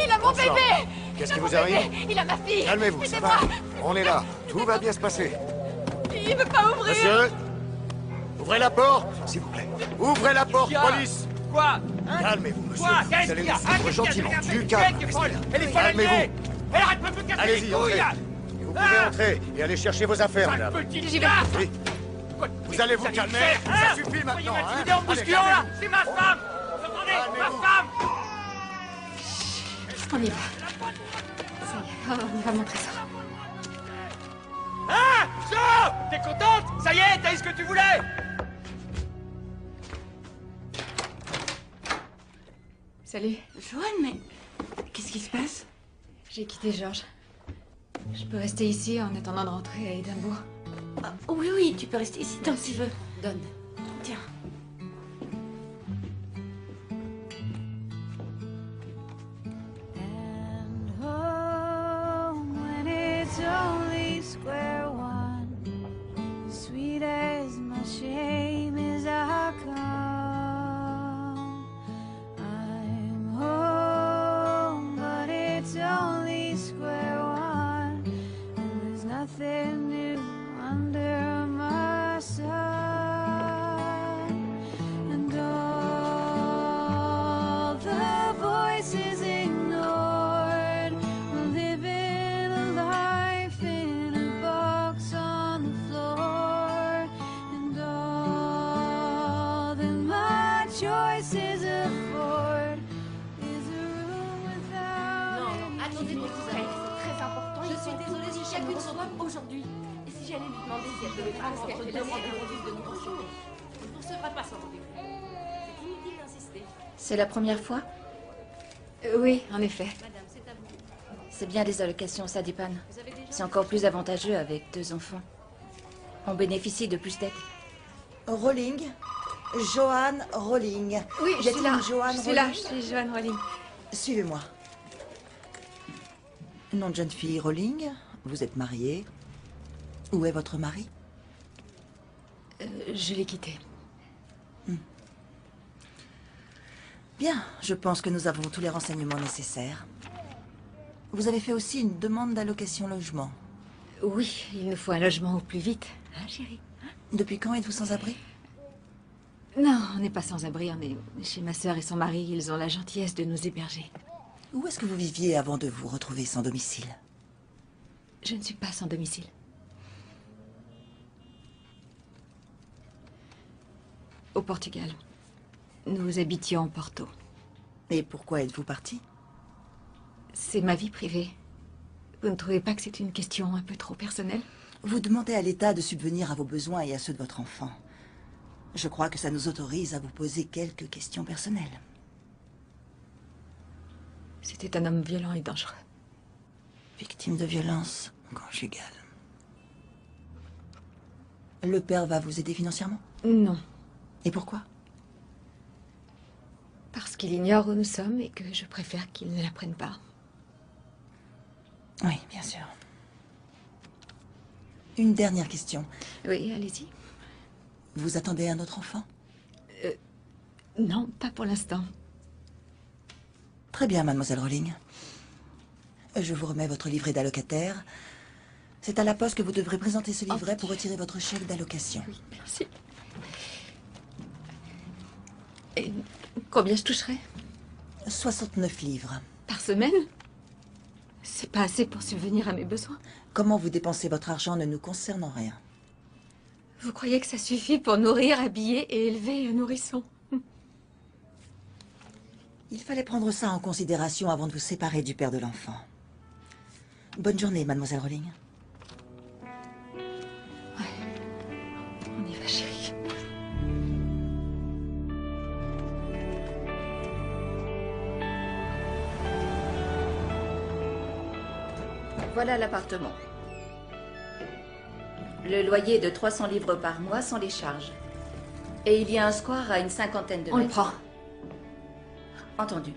Il a mon Bonsoir. bébé! Qu'est-ce Il a qui mon vous arrive? bébé. Il a ma fille! Calmez-vous, ça va. Aidez-moi. On est là. Tout va bien se passer. Il veut pas ouvrir! Monsieur, ouvrez la porte, s'il vous plaît. Ouvrez la porte, police. Quoi? Calmez-vous, monsieur. Quoi? Vous Qu'est-ce allez qu'il y a? nous suivre gentiment. Du calme. Elle est folle! Elle est folle! Calmez-vous. Elle arrête pas de me casser les Allez-y, entrez. couilles! Et vous pouvez entrer et aller chercher vos affaires, Sale madame. petite J'y vais. gaffe. Oui. Vous allez vous calmer. Ça suffit maintenant, hein. Soyez en bousculant, là! C'est ma femme! Vous entendez? Ma femme! On y va. Ça y est, on va montrer ça. Hein? Jo! T'es contente? Ça y est, t'as eu ce que tu voulais? Salut. Joanne, mais qu'est-ce qui se passe? J'ai quitté Georges. Je peux rester ici en attendant de rentrer à Édimbourg. Ah, oui, tu peux rester ici tant que tu veux. Donne. Tiens. When it's only square one, sweet as my shame as I come. I'm home, but it's only square one, and there's nothing new under my sun. And all the voices ignored, living a life in a box on the floor. And all that my choices afford is a room without Non, attendez, vous arrêtez, c'est très important. Je suis désolée, j'ai chaque qu'une une soif aujourd'hui. Et si j'allais lui demander si elle devait prendre entre deux rendez-vous de nutrition, Je ne recevrai pas son rendez-vous. C'est inutile d'insister. C'est la première fois? Oui, en effet. Madame, c'est à vous. C'est bien des allocations, ça dépanne. C'est encore plus avantageux avec 2 enfants. On bénéficie de plus d'aide. Rowling, Joanne Rowling. Oui, Y je a-t-il suis là. une Joanne Je suis là, Rowling? je suis Joanne Rowling. Suivez-moi. Nom de jeune fille Rowling. Vous êtes mariée. Où est votre mari? Je l'ai quitté. Bien, je pense que nous avons tous les renseignements nécessaires. Vous avez fait aussi une demande d'allocation logement. Oui, il nous faut un logement au plus vite. Hein, chérie? Depuis quand êtes-vous sans abri? Non, on n'est pas sans abri. On est chez ma sœur et son mari. Ils ont la gentillesse de nous héberger. Où est-ce que vous viviez avant de vous retrouver sans domicile? Je ne suis pas sans domicile. Au Portugal. Nous habitions en Porto. Et pourquoi êtes-vous parti? C'est ma vie privée. Vous ne trouvez pas que c'est une question un peu trop personnelle? Vous demandez à l'État de subvenir à vos besoins et à ceux de votre enfant. Je crois que ça nous autorise à vous poser quelques questions personnelles. C'était un homme violent et dangereux. Victime de violence conjugale. Le père va vous aider financièrement? Non. Et pourquoi? Parce qu'il ignore où nous sommes et que je préfère qu'il ne l'apprenne pas. Oui, bien sûr. Une dernière question. Oui, allez-y. Vous attendez un autre enfant? Non, pas pour l'instant. Très bien, mademoiselle Rowling. Je vous remets votre livret d'allocataire. C'est à la poste que vous devrez présenter ce livret pour retirer votre chèque d'allocation. Oui, merci. Et combien je toucherai? 69 livres. Par semaine? C'est pas assez pour subvenir à mes besoins. Comment vous dépensez votre argent ne nous concerne en rien. Vous croyez que ça suffit pour nourrir, habiller et élever un nourrisson? Il fallait prendre ça en considération avant de vous séparer du père de l'enfant. Bonne journée, mademoiselle Rowling. On y va, chérie. Voilà l'appartement. Le loyer est de 300 livres par mois sans les charges. Et il y a un square à une 50aine de mètres. On le prend. Entendu.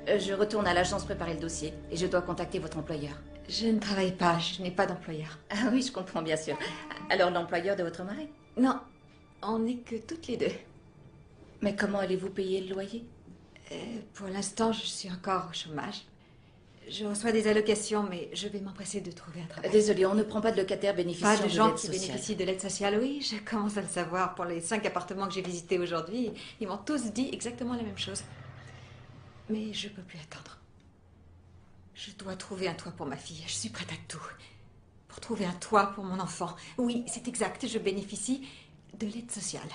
Je retourne à l'agence préparer le dossier et je dois contacter votre employeur. Je ne travaille pas, je n'ai pas d'employeur. Ah oui, je comprends bien sûr. Alors l'employeur de votre mari? Non, on n'est que toutes les deux. Mais comment allez-vous payer le loyer? Pour l'instant, je suis encore au chômage. Je reçois des allocations, mais je vais m'empresser de trouver un travail. Désolée, on ne prend pas de locataires bénéficiant Pas de gens l'aide qui sociale. bénéficient de l'aide sociale, oui, je commence à le savoir. Pour les 5 appartements que j'ai visités aujourd'hui, ils m'ont tous dit exactement la même chose. Mais je peux plus attendre. Je dois trouver un toit pour ma fille. Je suis prête à tout. Pour trouver un toit pour mon enfant. Oui, c'est exact, je bénéficie de l'aide sociale.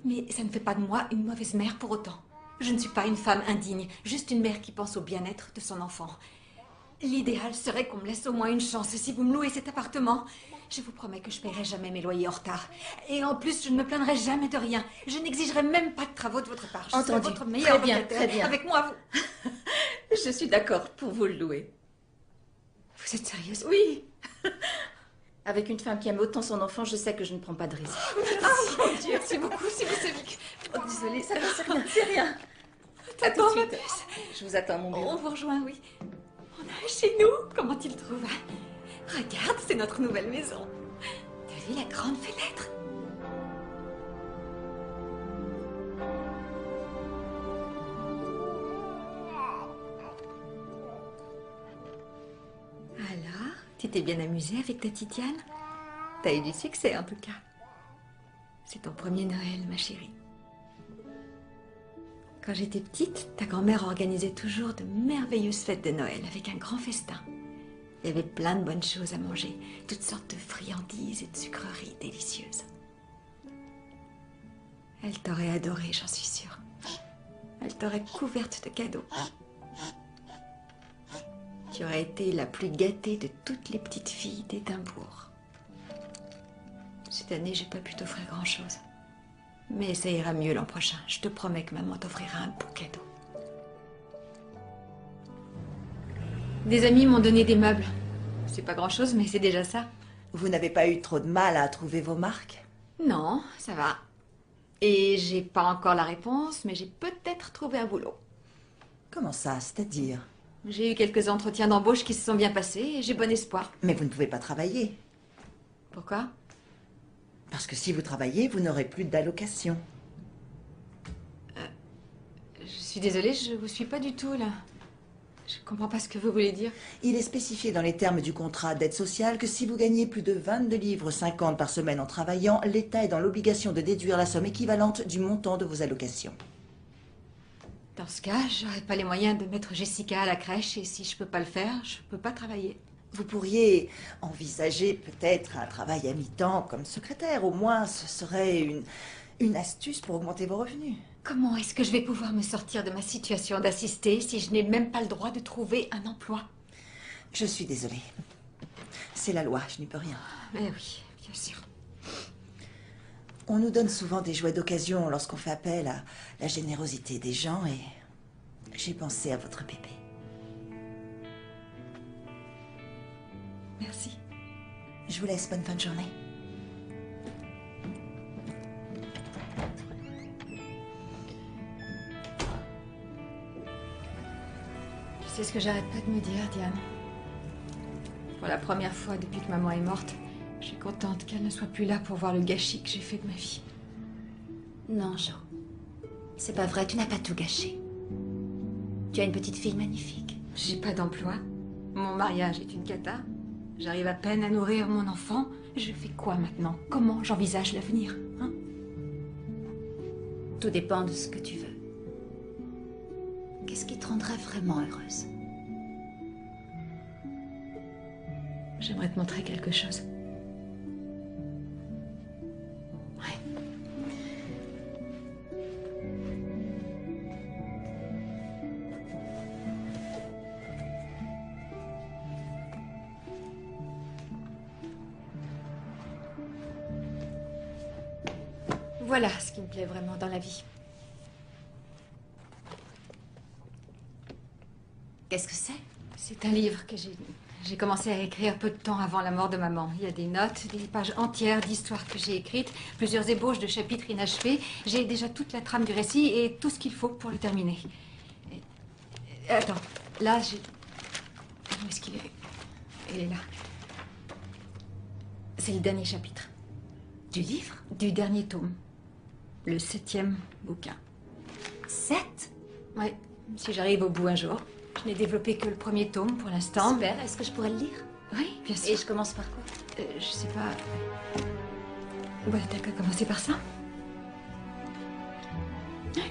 Mais ça ne fait pas de moi une mauvaise mère pour autant. Je ne suis pas une femme indigne, juste une mère qui pense au bien-être de son enfant. L'idéal serait qu'on me laisse au moins une chance. Si vous me louez cet appartement, je vous promets que je ne paierai jamais mes loyers en retard. Et en plus, je ne me plaindrai jamais de rien. Je n'exigerai même pas de travaux de votre part. Je serai Entendu. votre meilleur Très bien, locataire. très bien. Avec moi, vous... Je suis d'accord pour vous le louer. Vous êtes sérieuse? Oui. Avec une femme qui aime autant son enfant, je sais que je ne prends pas de risque. Merci, mon Dieu. Merci beaucoup, si vous saviez que... Oh, désolée, ça passe rien, c'est rien. À tout de suite. Je vous attends à mon bureau. On vous rejoint, oui. On a un chez nous. Comment il trouve? Regarde, c'est notre nouvelle maison. T'as vu la grande fenêtre? Alors, tu t'es bien amusée avec ta petite Diane? T'as eu du succès, en tout cas. C'est ton premier Noël, ma chérie. Quand j'étais petite, ta grand-mère organisait toujours de merveilleuses fêtes de Noël avec un grand festin. Il y avait plein de bonnes choses à manger, toutes sortes de friandises et de sucreries délicieuses. Elle t'aurait adorée, j'en suis sûre. Elle t'aurait couverte de cadeaux. Tu aurais été la plus gâtée de toutes les petites filles d'Édimbourg. Cette année, j'ai pas pu t'offrir grand-chose. Mais ça ira mieux l'an prochain. Je te promets que maman t'offrira un beau cadeau. Des amis m'ont donné des meubles. C'est pas grand-chose, mais c'est déjà ça. Vous n'avez pas eu trop de mal à trouver vos marques? Non, ça va. Et j'ai pas encore la réponse, mais j'ai peut-être trouvé un boulot. Comment ça, c'est-à-dire? J'ai eu quelques entretiens d'embauche qui se sont bien passés et j'ai bon espoir. Mais vous ne pouvez pas travailler. Pourquoi? Parce que si vous travaillez, vous n'aurez plus d'allocation. Je suis désolée, je vous suis pas du tout, là. Je comprends pas ce que vous voulez dire. Il est spécifié dans les termes du contrat d'aide sociale que si vous gagnez plus de 22 livres 50 par semaine en travaillant, l'État est dans l'obligation de déduire la somme équivalente du montant de vos allocations. Dans ce cas, j'aurais pas les moyens de mettre Jessica à la crèche et si je peux pas le faire, je peux pas travailler. Vous pourriez envisager peut-être un travail à mi-temps comme secrétaire. Au moins, ce serait une astuce pour augmenter vos revenus. Comment est-ce que je vais pouvoir me sortir de ma situation d'assistée si je n'ai même pas le droit de trouver un emploi? Je suis désolée. C'est la loi, je n'y peux rien. Mais oui, bien sûr. On nous donne souvent des jouets d'occasion lorsqu'on fait appel à la générosité des gens et j'ai pensé à votre bébé. Merci. Je vous laisse, bonne fin de journée. Tu sais ce que j'arrête pas de me dire, Diane? Pour la première fois depuis que maman est morte, je suis contente qu'elle ne soit plus là pour voir le gâchis que j'ai fait de ma vie. Non, Jo. C'est pas vrai, tu n'as pas tout gâché. Tu as une petite fille magnifique. J'ai pas d'emploi. Mon mariage est une cata. J'arrive à peine à nourrir mon enfant. Je fais quoi maintenant? Comment j'envisage l'avenir, hein? Tout dépend de ce que tu veux. Qu'est-ce qui te rendrait vraiment heureuse? J'aimerais te montrer quelque chose. Voilà ce qui me plaît vraiment dans la vie. Qu'est-ce que c'est? C'est un livre que j'ai commencé à écrire peu de temps avant la mort de maman. Il y a des notes, des pages entières d'histoires que j'ai écrites, plusieurs ébauches de chapitres inachevés. J'ai déjà toute la trame du récit et tout ce qu'il faut pour le terminer. Attends, là j'ai... Où est-ce qu'il est? il est là. C'est le dernier chapitre. Du livre? Du dernier tome. Le 7e bouquin. 7? Ouais, si j'arrive au bout un jour. Je n'ai développé que le premier tome pour l'instant. Super, est-ce que je pourrais le lire? Oui, bien sûr. Et je commence par quoi? Je sais pas... Ouais, t'as qu'à commencer par ça.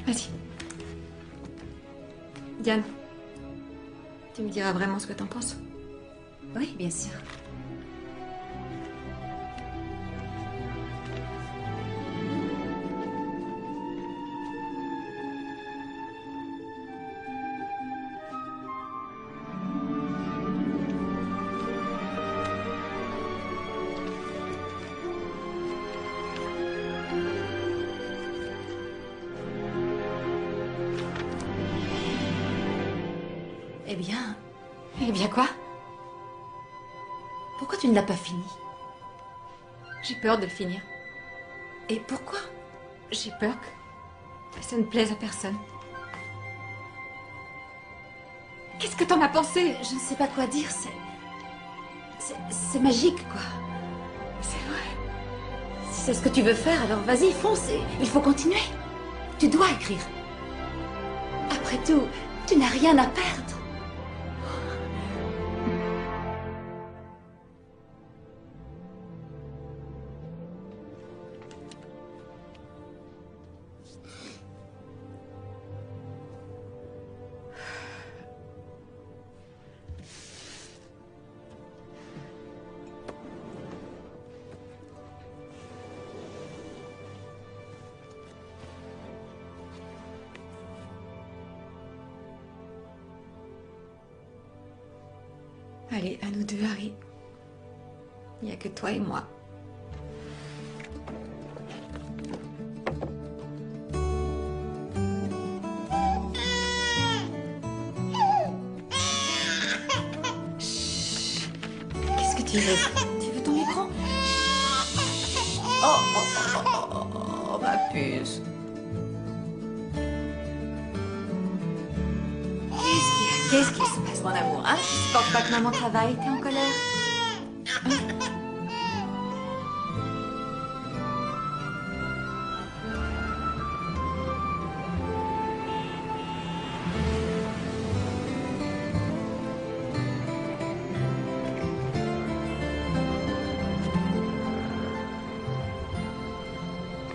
Vas-y. Diane, tu me diras vraiment ce que t'en penses? Oui, bien sûr. Eh bien quoi? Pourquoi tu ne l'as pas fini? J'ai peur de le finir. Et pourquoi? J'ai peur que ça ne plaise à personne. Qu'est-ce que t'en as pensé? Je ne sais pas quoi dire, c'est magique, quoi. C'est vrai. Si c'est ce que tu veux faire, alors vas-y, fonce, il faut continuer. Tu dois écrire. Après tout, tu n'as rien à perdre. Allez, à nous deux, Harry. Il n'y a que toi et moi. Chut. Qu'est-ce que tu veux? Tu veux ton biberon? Oh, ma puce. Qu'est-ce qui se passe, mon amour, hein? Tu supportes pas que maman travaille? T'es en colère?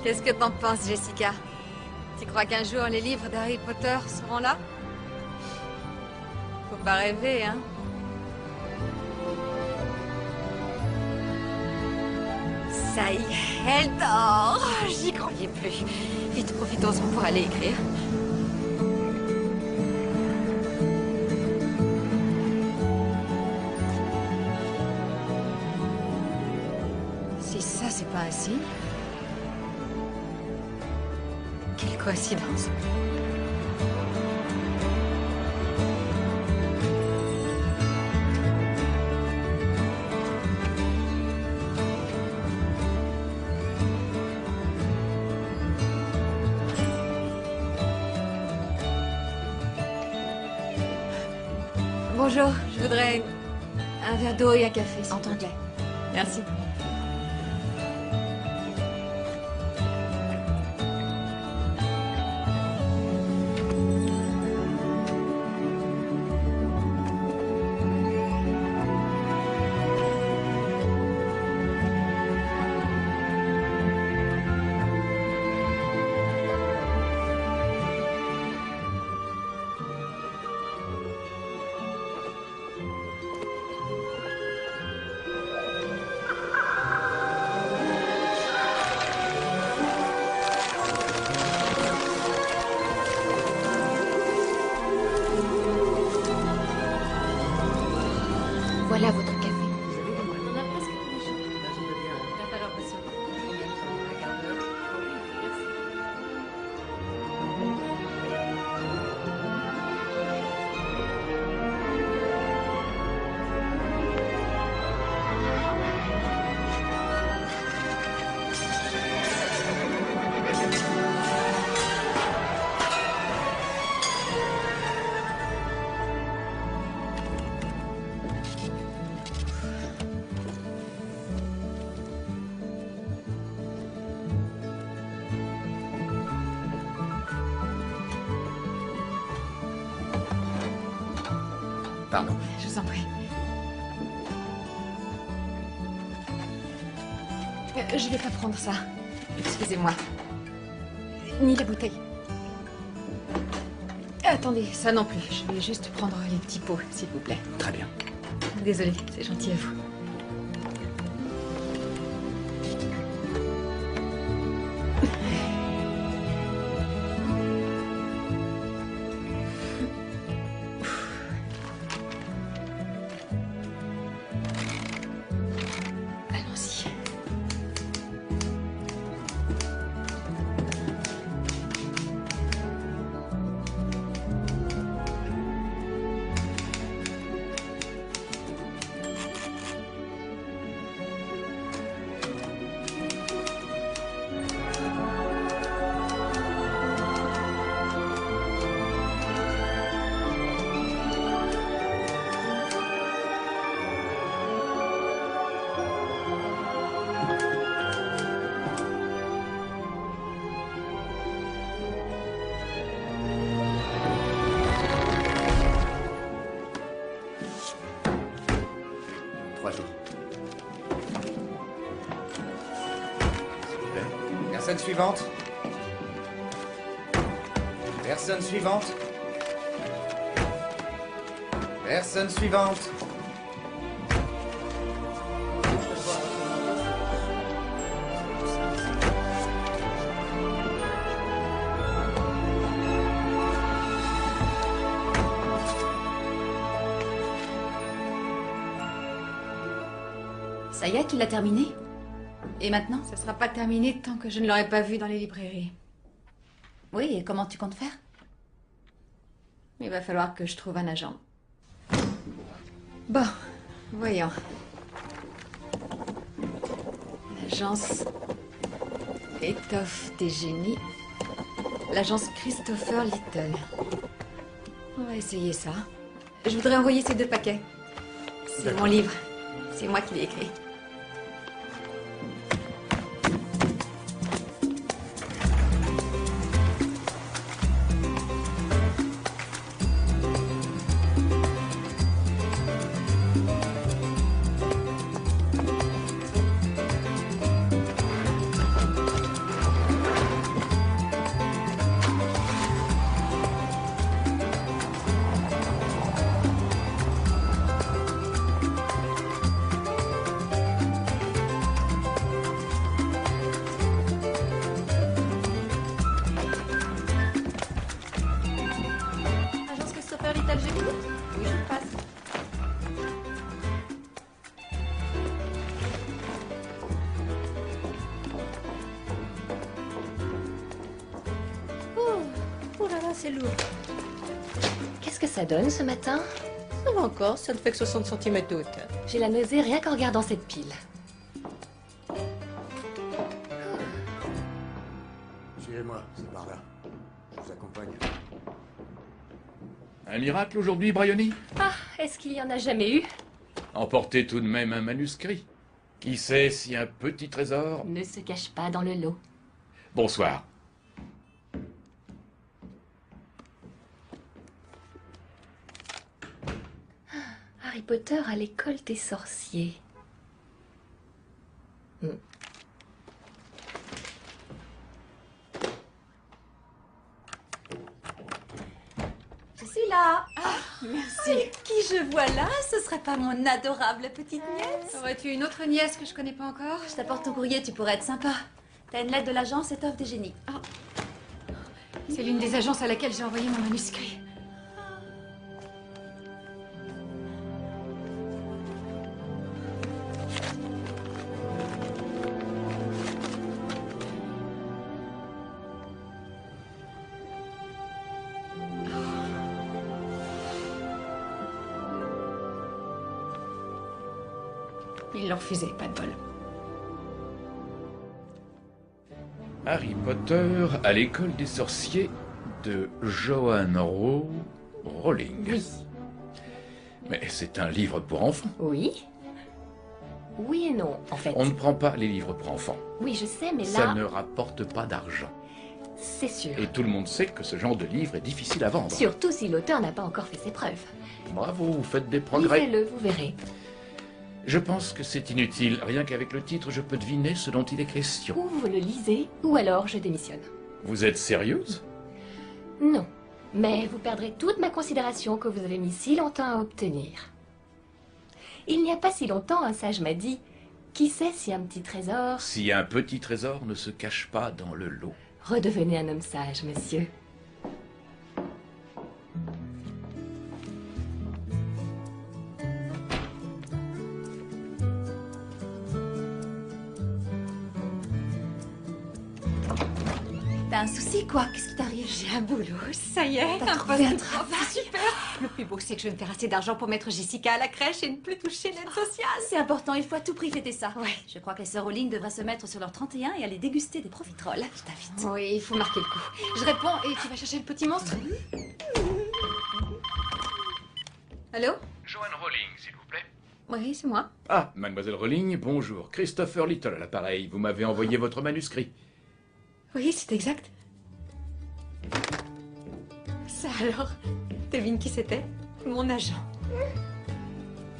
Qu'est-ce que t'en penses, Jessica? Tu crois qu'un jour les livres d'Harry Potter seront là? Faut pas rêver, hein? Ça y est, elle dort. J'y croyais plus. Vite, profitons-en pour aller écrire. Si ça, c'est pas un signe... Quelle coïncidence. Bonjour, je voudrais un verre d'eau et un café, s'il te plaît. Merci. Voilà votre café. On a presque tous les jours. Il va falloir patienter. Combien de temps? Un quart d'heure? Oui, merci. Pardon. Je vous en prie. Je vais pas prendre ça. Excusez-moi. Ni la bouteille. Attendez, ça non plus. Je vais juste prendre les petits pots, s'il vous plaît. Très bien. Désolée, c'est gentil à vous. Allons-y. Personne suivante. Personne suivante. Personne suivante. Ça y est, tu l'as terminé? Et maintenant? Ça sera pas terminé tant que je ne l'aurai pas vu dans les librairies. Oui, et comment tu comptes faire? Il va falloir que je trouve un agent. Bon, voyons. L'agence Étoffe des Génies. L'agence Christopher Little. On va essayer ça. Je voudrais envoyer ces 2 paquets. C'est mon livre. C'est moi qui l'ai écrit. Agence Christopher Little, j'écoute. Oui, je passe. Oh là là, c'est lourd. Qu'est-ce que ça donne ce matin? Ça va encore, ça ne fait que 60 cm haute. J'ai la nausée rien qu'en regardant cette pile. Suivez-moi, c'est par là. Je vous accompagne. Un miracle aujourd'hui, Bryony? Ah, est-ce qu'il y en a jamais eu? Emportez tout de même un manuscrit. Qui sait si un petit trésor... Ne se cache pas dans le lot. Bonsoir. Harry Potter à l'école des sorciers. Je suis là. Merci. Qui je vois là? Ce serait pas mon adorable petite nièce? Aurais-tu une autre nièce que je connais pas encore? Je t'apporte ton courrier, tu pourrais être sympa. T'as une lettre de l'agence Étoffe des Génies. C'est l'une des agences à laquelle j'ai envoyé mon manuscrit. Ils l'ont refusé, pas de bol. Harry Potter à l'école des sorciers de Joanne Rowling. Oui. Mais c'est un livre pour enfants. Oui. Oui et non, en fait. On ne prend pas les livres pour enfants. Oui, je sais, mais là... Ça ne rapporte pas d'argent. C'est sûr. Et tout le monde sait que ce genre de livre est difficile à vendre. Surtout si l'auteur n'a pas encore fait ses preuves. Bravo, vous faites des progrès. Lisez-le, vous verrez. Je pense que c'est inutile. Rien qu'avec le titre, je peux deviner ce dont il est question. Ou vous le lisez, ou alors je démissionne. Vous êtes sérieuse? Non. Mais vous perdrez toute ma considération que vous avez mis si longtemps à obtenir. Il n'y a pas si longtemps, un sage m'a dit « Qui sait si un petit trésor... » Si un petit trésor ne se cache pas dans le lot. Redevenez un homme sage, monsieur. T'as un souci, quoi? Qu'est-ce qui t'arrive? J'ai un boulot, ça y est. T'as trouvé un travail? C'est super. Le plus beau, c'est que je vais me faire assez d'argent pour mettre Jessica à la crèche et ne plus toucher l'aide sociale. C'est important, il faut à tout prix fêter ça. Ouais. Je crois que les sœurs Rowling devraient se mettre sur leur 31 et aller déguster des profiteroles. Je t'invite. Oui, il faut marquer le coup. Je réponds et tu vas chercher le petit monstre. Allô? Joanne Rowling, s'il vous plaît. Oui, c'est moi. Ah, mademoiselle Rowling, bonjour. Christopher Little à l'appareil. Vous m'avez envoyé votre manuscrit. Oui, c'est exact. Ça alors, devine qui c'était? Mon agent.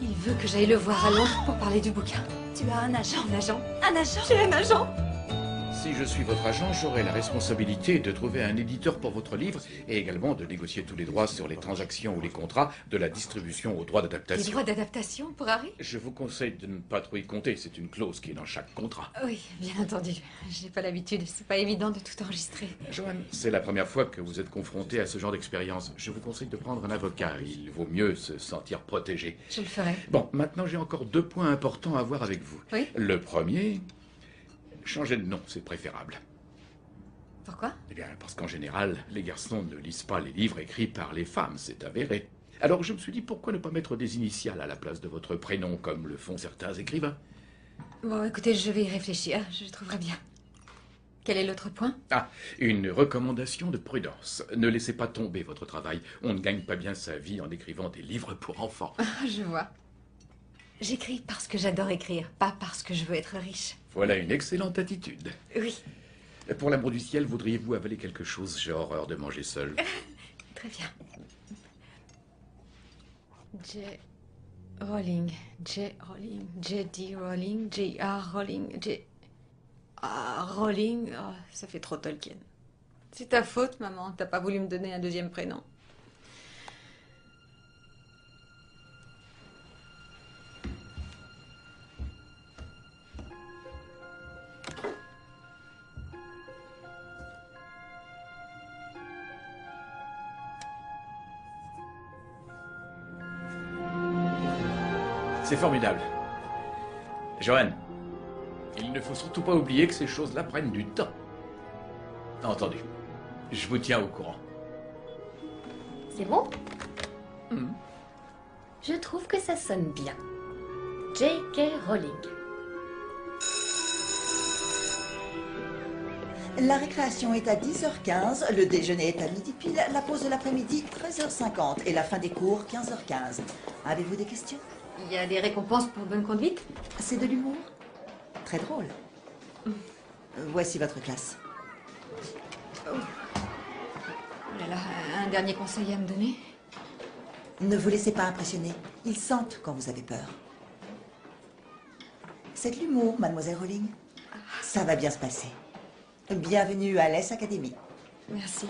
Il veut que j'aille le voir à Londres pour parler du bouquin. Tu as un agent? Un agent? Un agent? J'ai un agent? Si je suis votre agent, j'aurai la responsabilité de trouver un éditeur pour votre livre et également de négocier tous les droits sur les transactions ou les contrats de la distribution aux droits Les d'adaptation. droits d'adaptation pour Harry? Je vous conseille de ne pas trop y compter, c'est une clause qui est dans chaque contrat. Oui, bien entendu. J'ai pas l'habitude, c'est pas évident de tout enregistrer. Joanne, c'est la première fois que vous êtes confronté à ce genre d'expérience. Je vous conseille de prendre un avocat, il vaut mieux se sentir protégé. Je le ferai. Bon, maintenant j'ai encore 2 points importants à voir avec vous. Oui? Le premier, changer de nom, c'est préférable. Pourquoi? Eh bien, parce qu'en général, les garçons ne lisent pas les livres écrits par les femmes, c'est avéré. Alors je me suis dit, pourquoi ne pas mettre des initiales à la place de votre prénom, comme le font certains écrivains? Bon, écoutez, je vais y réfléchir, je trouverai bien. Quel est l'autre point? Ah, une recommandation de prudence. Ne laissez pas tomber votre travail. On ne gagne pas bien sa vie en écrivant des livres pour enfants. Je vois. J'écris parce que j'adore écrire, pas parce que je veux être riche. Voilà une excellente attitude. Oui. Pour l'amour du ciel, voudriez-vous avaler quelque chose? J'ai horreur de manger seul. Très bien. J. Rowling, J.D. Rowling, J.R. Rowling, Rowling. Oh, ça fait trop Tolkien. C'est ta faute, maman. T'as pas voulu me donner un deuxième prénom. C'est formidable. Joanne, il ne faut surtout pas oublier que ces choses-là prennent du temps. Entendu. Je vous tiens au courant. C'est bon? Hmm. Je trouve que ça sonne bien. J.K. Rowling. La récréation est à 10h15, le déjeuner est à midi pile, la pause de l'après-midi 13h50 et la fin des cours 15h15. Avez-vous des questions? Il y a des récompenses pour bonne conduite? C'est de l'humour. Très drôle. Voici votre classe. Oh là là, un dernier conseil à me donner? Ne vous laissez pas impressionner. Ils sentent quand vous avez peur. C'est de l'humour, mademoiselle Rowling. Ça va bien se passer. Bienvenue à l'S Academy. Merci.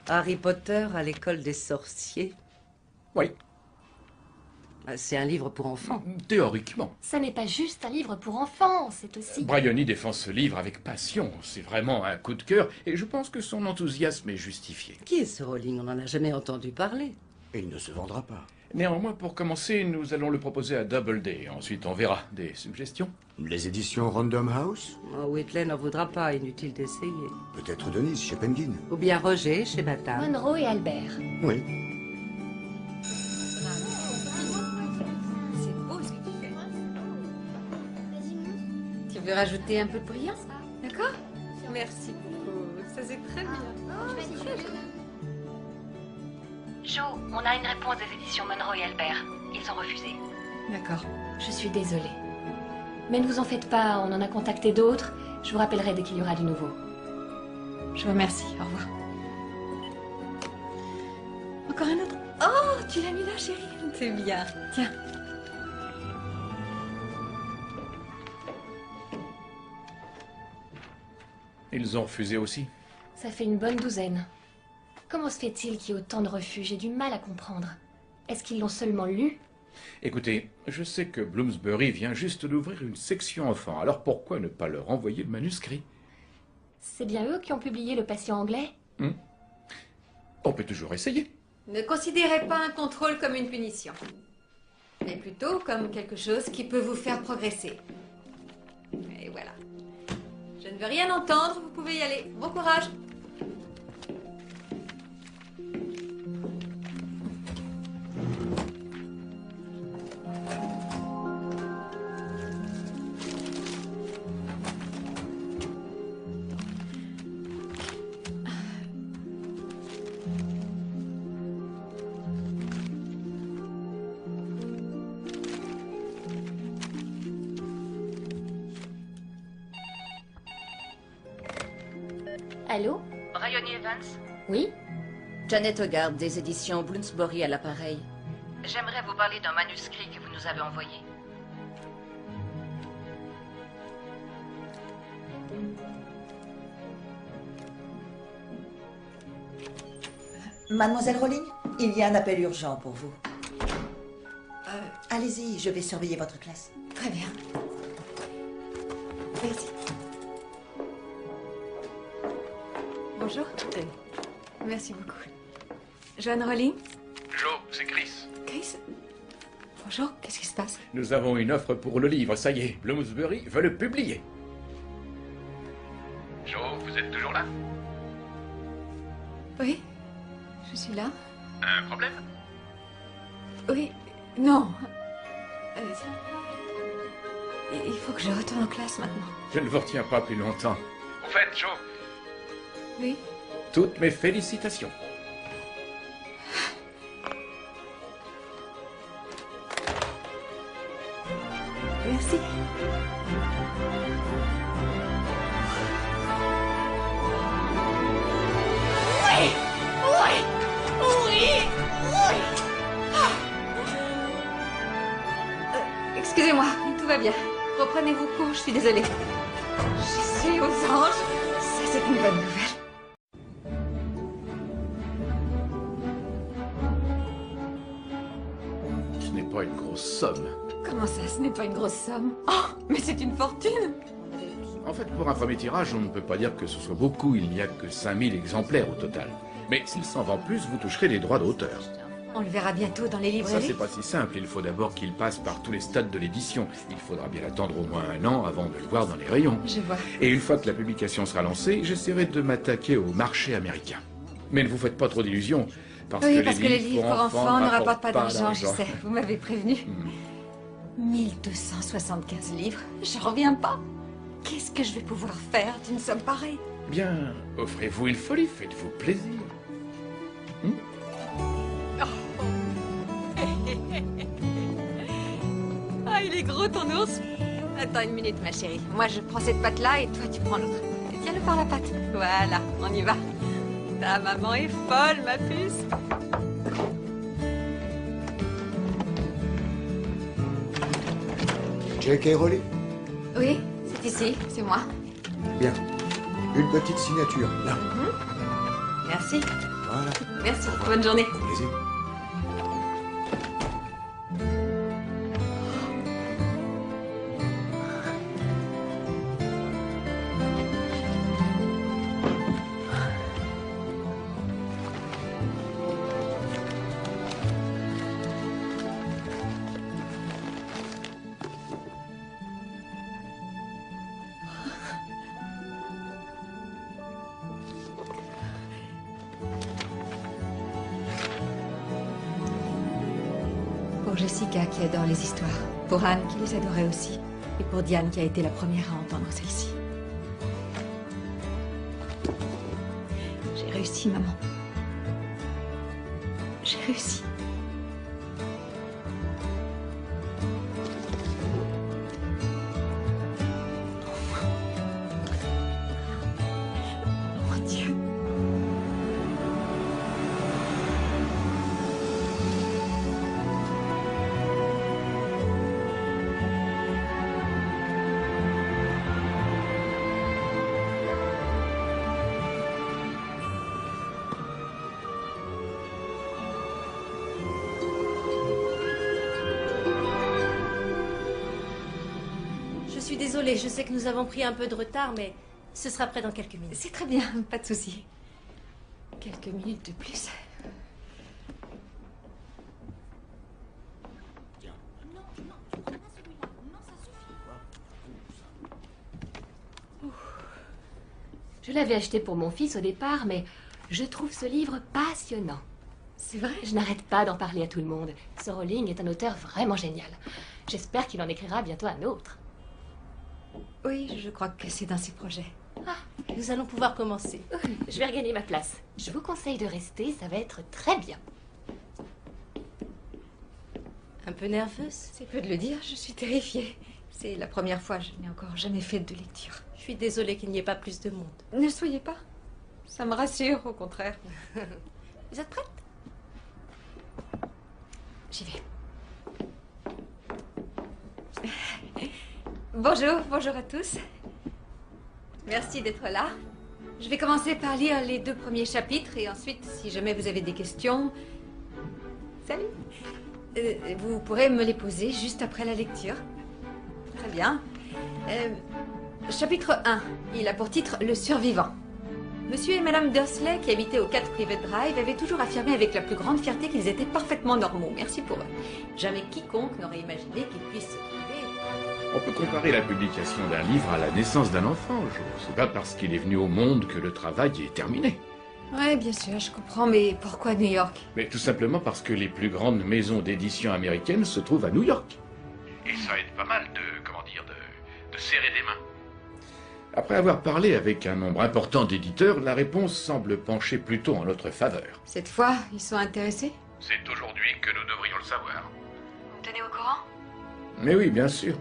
Harry Potter à l'école des sorciers. Oui. C'est un livre pour enfants. Théoriquement. Ça n'est pas juste un livre pour enfants, c'est aussi... Bryony défend ce livre avec passion. C'est vraiment un coup de cœur et je pense que son enthousiasme est justifié. Qui est ce Rowling? On n'en a jamais entendu parler. Et il ne se vendra pas. Néanmoins, pour commencer, nous allons le proposer à Doubleday. Ensuite, on verra. Des suggestions? Les éditions Random House? Oh, Whitley n'en voudra pas, inutile d'essayer. Peut-être Denise chez Penguin. Ou bien Roger chez Batam. Monroe et Albert. Oui. C'est beau ce que tu fais. Tu veux rajouter un peu de brillant? D'accord? Merci beaucoup. Ça c'est très bien. Jo, on a une réponse des éditions Monroe et Albert. Ils ont refusé. D'accord. Je suis désolée. Mais ne vous en faites pas, on en a contacté d'autres. Je vous rappellerai dès qu'il y aura du nouveau. Je vous remercie. Au revoir. Encore un autre. Oh, tu l'as mis là, chérie. C'est bien. Tiens. Ils ont refusé aussi. Ça fait une bonne douzaine. Comment se fait-il qu'il y ait autant de refus? J'ai du mal à comprendre. Est-ce qu'ils l'ont seulement lu? Écoutez, je sais que Bloomsbury vient juste d'ouvrir une section enfants, alors pourquoi ne pas leur envoyer le manuscrit? C'est bien eux qui ont publié Le Patient anglais? On peut toujours essayer. Ne considérez pas un contrôle comme une punition, mais plutôt comme quelque chose qui peut vous faire progresser. Et voilà. Je ne veux rien entendre, vous pouvez y aller. Bon courage. Allô? Bryony Evans? Oui? Janet Hogarth des éditions Bloomsbury à l'appareil. J'aimerais vous parler d'un manuscrit que vous nous avez envoyé. Mademoiselle Rowling, il y a un appel urgent pour vous. Allez-y, je vais surveiller votre classe. Très bien. Merci. Bonjour. Merci beaucoup. Joanne Rowling? Jo, c'est Chris. Chris? Bonjour, qu'est-ce qui se passe? Nous avons une offre pour le livre, ça y est. Bloomsbury veut le publier. Jo, vous êtes toujours là? Oui, je suis là. Un problème? Oui, non. Il faut que je retourne en classe maintenant. Je ne vous retiens pas plus longtemps. Au fait, Jo, Oui? toutes mes félicitations. Merci. Oui! Oui! Oui! Oui! Excusez-moi, tout va bien. Reprenez-vous court, je suis désolée. Je suis aux anges. Ça, c'est une bonne nouvelle. Ce n'est pas une grosse somme. Comment ça, ce n'est pas une grosse somme? Oh, mais c'est une fortune! En fait, pour un premier tirage, on ne peut pas dire que ce soit beaucoup. Il n'y a que 5000 exemplaires au total. Mais s'il s'en vend plus, vous toucherez les droits d'auteur. On le verra bientôt dans les Ça, librairies. c'est pas si simple. Il faut d'abord qu'il passe par tous les stades de l'édition. Il faudra bien attendre au moins 1 an avant de le voir dans les rayons. Je vois. Et une fois que la publication sera lancée, j'essaierai de m'attaquer au marché américain. Mais ne vous faites pas trop d'illusions. Parce Oui, que parce que les livres pour enfants ne rapportent pas d'argent, je sais. Vous m'avez prévenu. 1275 livres. Je reviens pas. Qu'est-ce que je vais pouvoir faire d'une somme pareille? Bien, offrez-vous une folie, faites-vous plaisir. Ah, il est gros ton ours. Attends une minute, ma chérie. Moi, je prends cette patte-là et toi, tu prends l'autre. Et tiens-le par la patte. Voilà, on y va. Ta maman est folle, ma puce. J.K. Rowling? Oui, c'est ici, c'est moi. Bien. Une petite signature, là. Merci. Voilà. Merci. Bonne journée. Au plaisir. Pour Jessica qui adore les histoires, pour Anne qui les adorait aussi, et pour Diane qui a été la première à entendre celle-ci. J'ai réussi, maman. J'ai j'ai réussi. Mon Dieu. Je suis désolée, je sais que nous avons pris un peu de retard, mais ce sera prêt dans quelques minutes. C'est très bien, pas de souci. Quelques minutes de plus. Je l'avais acheté pour mon fils au départ, mais je trouve ce livre passionnant. C'est vrai? Je n'arrête pas d'en parler à tout le monde. Ce Rowling est un auteur vraiment génial. J'espère qu'il en écrira bientôt un autre. Oui, je crois que c'est dans ses projets. Ah, nous allons pouvoir commencer. Je vais regagner ma place. Je vous conseille de rester, ça va être très bien. Un peu nerveuse? C'est peu de le dire, je suis terrifiée. C'est la première fois, je n'ai encore jamais fait de lecture. Je suis désolée qu'il n'y ait pas plus de monde. Ne soyez pas. Ça me rassure, au contraire. Vous êtes prête? J'y vais. Bonjour, bonjour à tous. Merci d'être là. Je vais commencer par lire les 2 premiers chapitres et ensuite, si jamais vous avez des questions... Salut. Vous pourrez me les poser juste après la lecture. Très bien. Chapitre 1. Il a pour titre Le survivant. Monsieur et Madame Dursley, qui habitaient au 4 Private Drive, avaient toujours affirmé avec la plus grande fierté qu'ils étaient parfaitement normaux. Merci pour eux. Jamais quiconque n'aurait imaginé qu'ils puissent se trouver... On peut comparer la publication d'un livre à la naissance d'un enfant, Jo. C'est pas parce qu'il est venu au monde que le travail est terminé. Ouais, bien sûr, je comprends, mais pourquoi New York? Mais tout simplement parce que les plus grandes maisons d'édition américaines se trouvent à New York. Et ça aide pas mal de serrer des mains. Après avoir parlé avec un nombre important d'éditeurs, la réponse semble pencher plutôt en notre faveur. Cette fois, ils sont intéressés? C'est aujourd'hui que nous devrions le savoir. Vous me tenez au courant? Mais oui, bien sûr.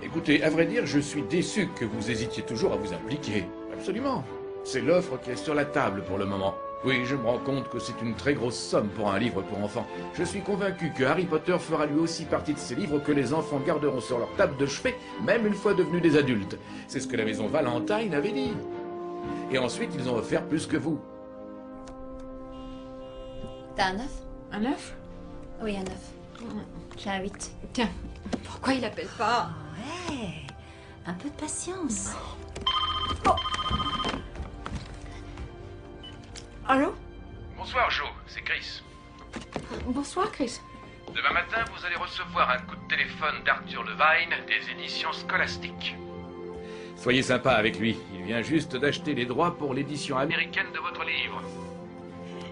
Écoutez, à vrai dire, je suis déçu que vous hésitiez toujours à vous impliquer. Absolument. C'est l'offre qui est sur la table pour le moment. Oui, je me rends compte que c'est une très grosse somme pour un livre pour enfants. Je suis convaincu que Harry Potter fera lui aussi partie de ces livres que les enfants garderont sur leur table de chevet, même une fois devenus des adultes. C'est ce que la maison Valentine avait dit. Et ensuite, ils ont offert plus que vous. T'as un 9? Un 9? Oui, un 9. J'ai un 8. Tiens, pourquoi il appelle pas? Ouais, un peu de patience. Allô? Bonsoir, Jo, c'est Chris. Bonsoir, Chris. Demain matin, vous allez recevoir un coup de téléphone d'Arthur Levine des éditions Scolastiques. Soyez sympa avec lui. Il vient juste d'acheter les droits pour l'édition américaine de votre livre.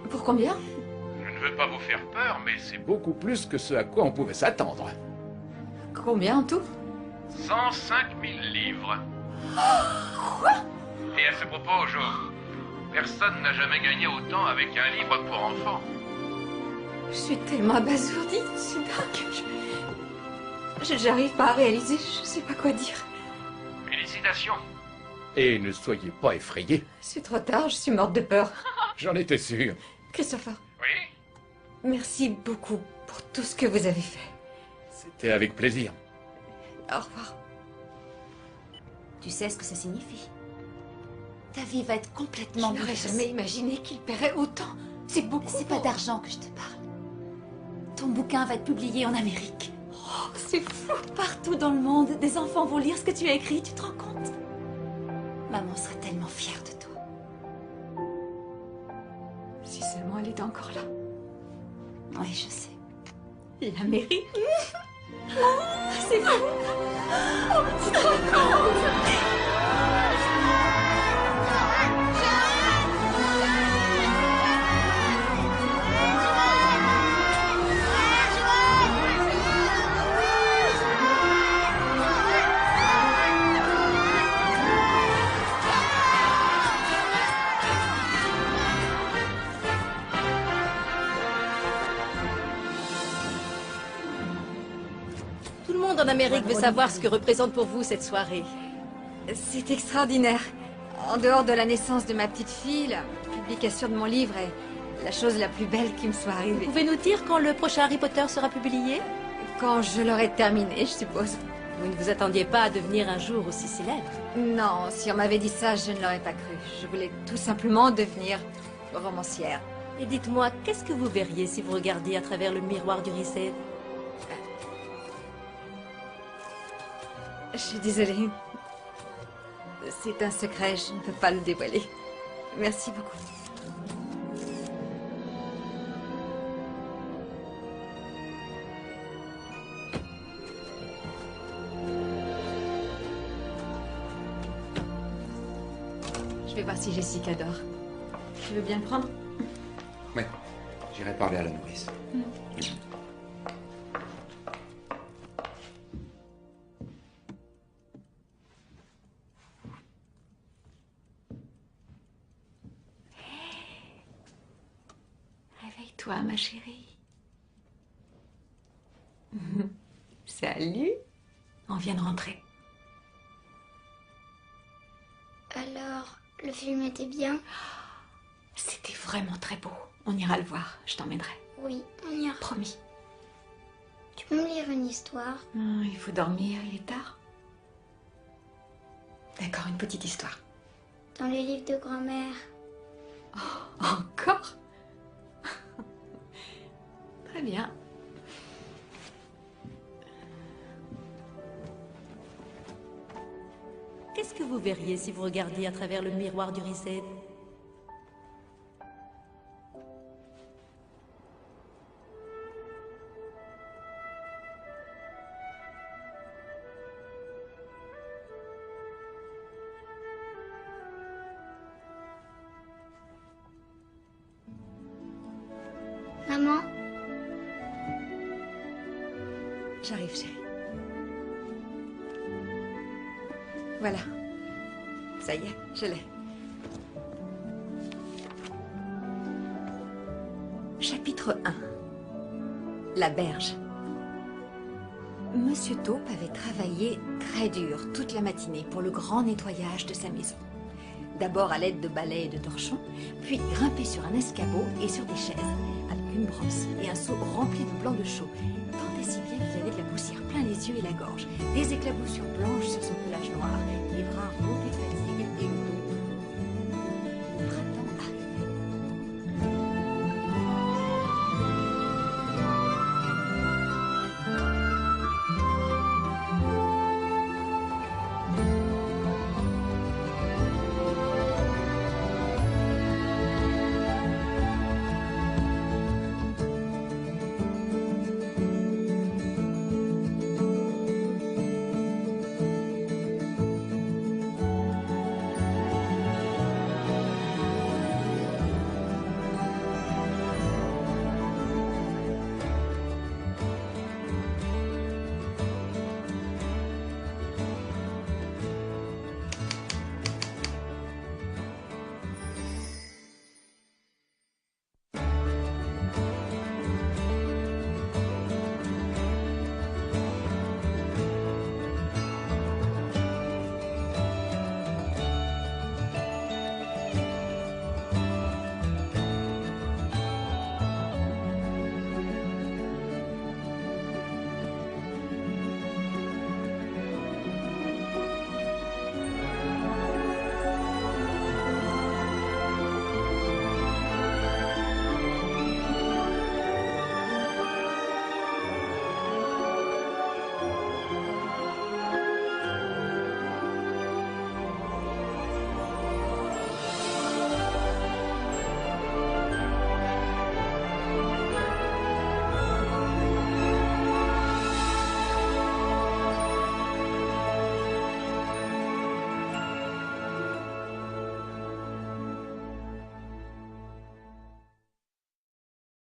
Pour combien? Je ne veux pas vous faire peur, mais c'est beaucoup plus que ce à quoi on pouvait s'attendre. Combien en tout? 105 000 livres. Quoi? Et à ce propos, Jo, personne n'a jamais gagné autant avec un livre pour enfants. Je suis tellement abasourdie, c'est dingue. J'arrive pas à réaliser, je sais pas quoi dire. Félicitations. Et ne soyez pas effrayés. C'est trop tard, je suis morte de peur. J'en étais sûr. Christopher. Oui? Merci beaucoup pour tout ce que vous avez fait. C'était avec plaisir. Au revoir. Tu sais ce que ça signifie? Ta vie va être complètement Je n'aurais jamais imaginé qu'il paierait autant. C'est beaucoup. C'est pas d'argent que je te parle. Ton bouquin va être publié en Amérique. Oh, c'est fou. Partout dans le monde, des enfants vont lire ce que tu as écrit, tu te rends compte? Maman serait tellement fière de toi. Si seulement elle était encore là. Oui, je sais. L'Amérique. C'est fou. Oh, tu te rends compte? en Amérique veut savoir ce que représente pour vous cette soirée. C'est extraordinaire. En dehors de la naissance de ma petite fille, la publication de mon livre est la chose la plus belle qui me soit arrivée. Vous pouvez nous dire quand le prochain Harry Potter sera publié? Quand je l'aurai terminé, je suppose. Vous ne vous attendiez pas à devenir un jour aussi célèbre? Non, si on m'avait dit ça, je ne l'aurais pas cru. Je voulais tout simplement devenir romancière. Et dites-moi, qu'est-ce que vous verriez si vous regardiez à travers le miroir du Riséd? Je suis désolée. C'est un secret, je ne peux pas le dévoiler. Merci beaucoup. Je vais voir si Jessica dort. Tu veux bien le prendre? Ouais, j'irai parler à la nourrice. Réveille-toi, ma chérie. Salut. On vient de rentrer. Alors, le film était bien? C'était vraiment très beau. On ira le voir, je t'emmènerai. Oui, on ira. Promis. Tu peux me lire une histoire? Il faut dormir, il est tard. D'accord, une petite histoire. Dans les livres de grand-mère. Encore? Très bien. Qu'est-ce que vous verriez si vous regardiez à travers le miroir du Riséd? Maman? J'arrive, chérie. Voilà. Ça y est, je l'ai. Chapitre 1. La berge. Monsieur Taupe avait travaillé très dur toute la matinée pour le grand nettoyage de sa maison. D'abord à l'aide de balais et de torchons, puis grimpé sur un escabeau et sur des chaises, avec une brosse et un seau rempli de blanc de chaux, tant et si bien qu'il avait de la poussière plein les yeux et la gorge, des éclaboussures blanches sur son pelage noir, des bras rompus de fatigue et une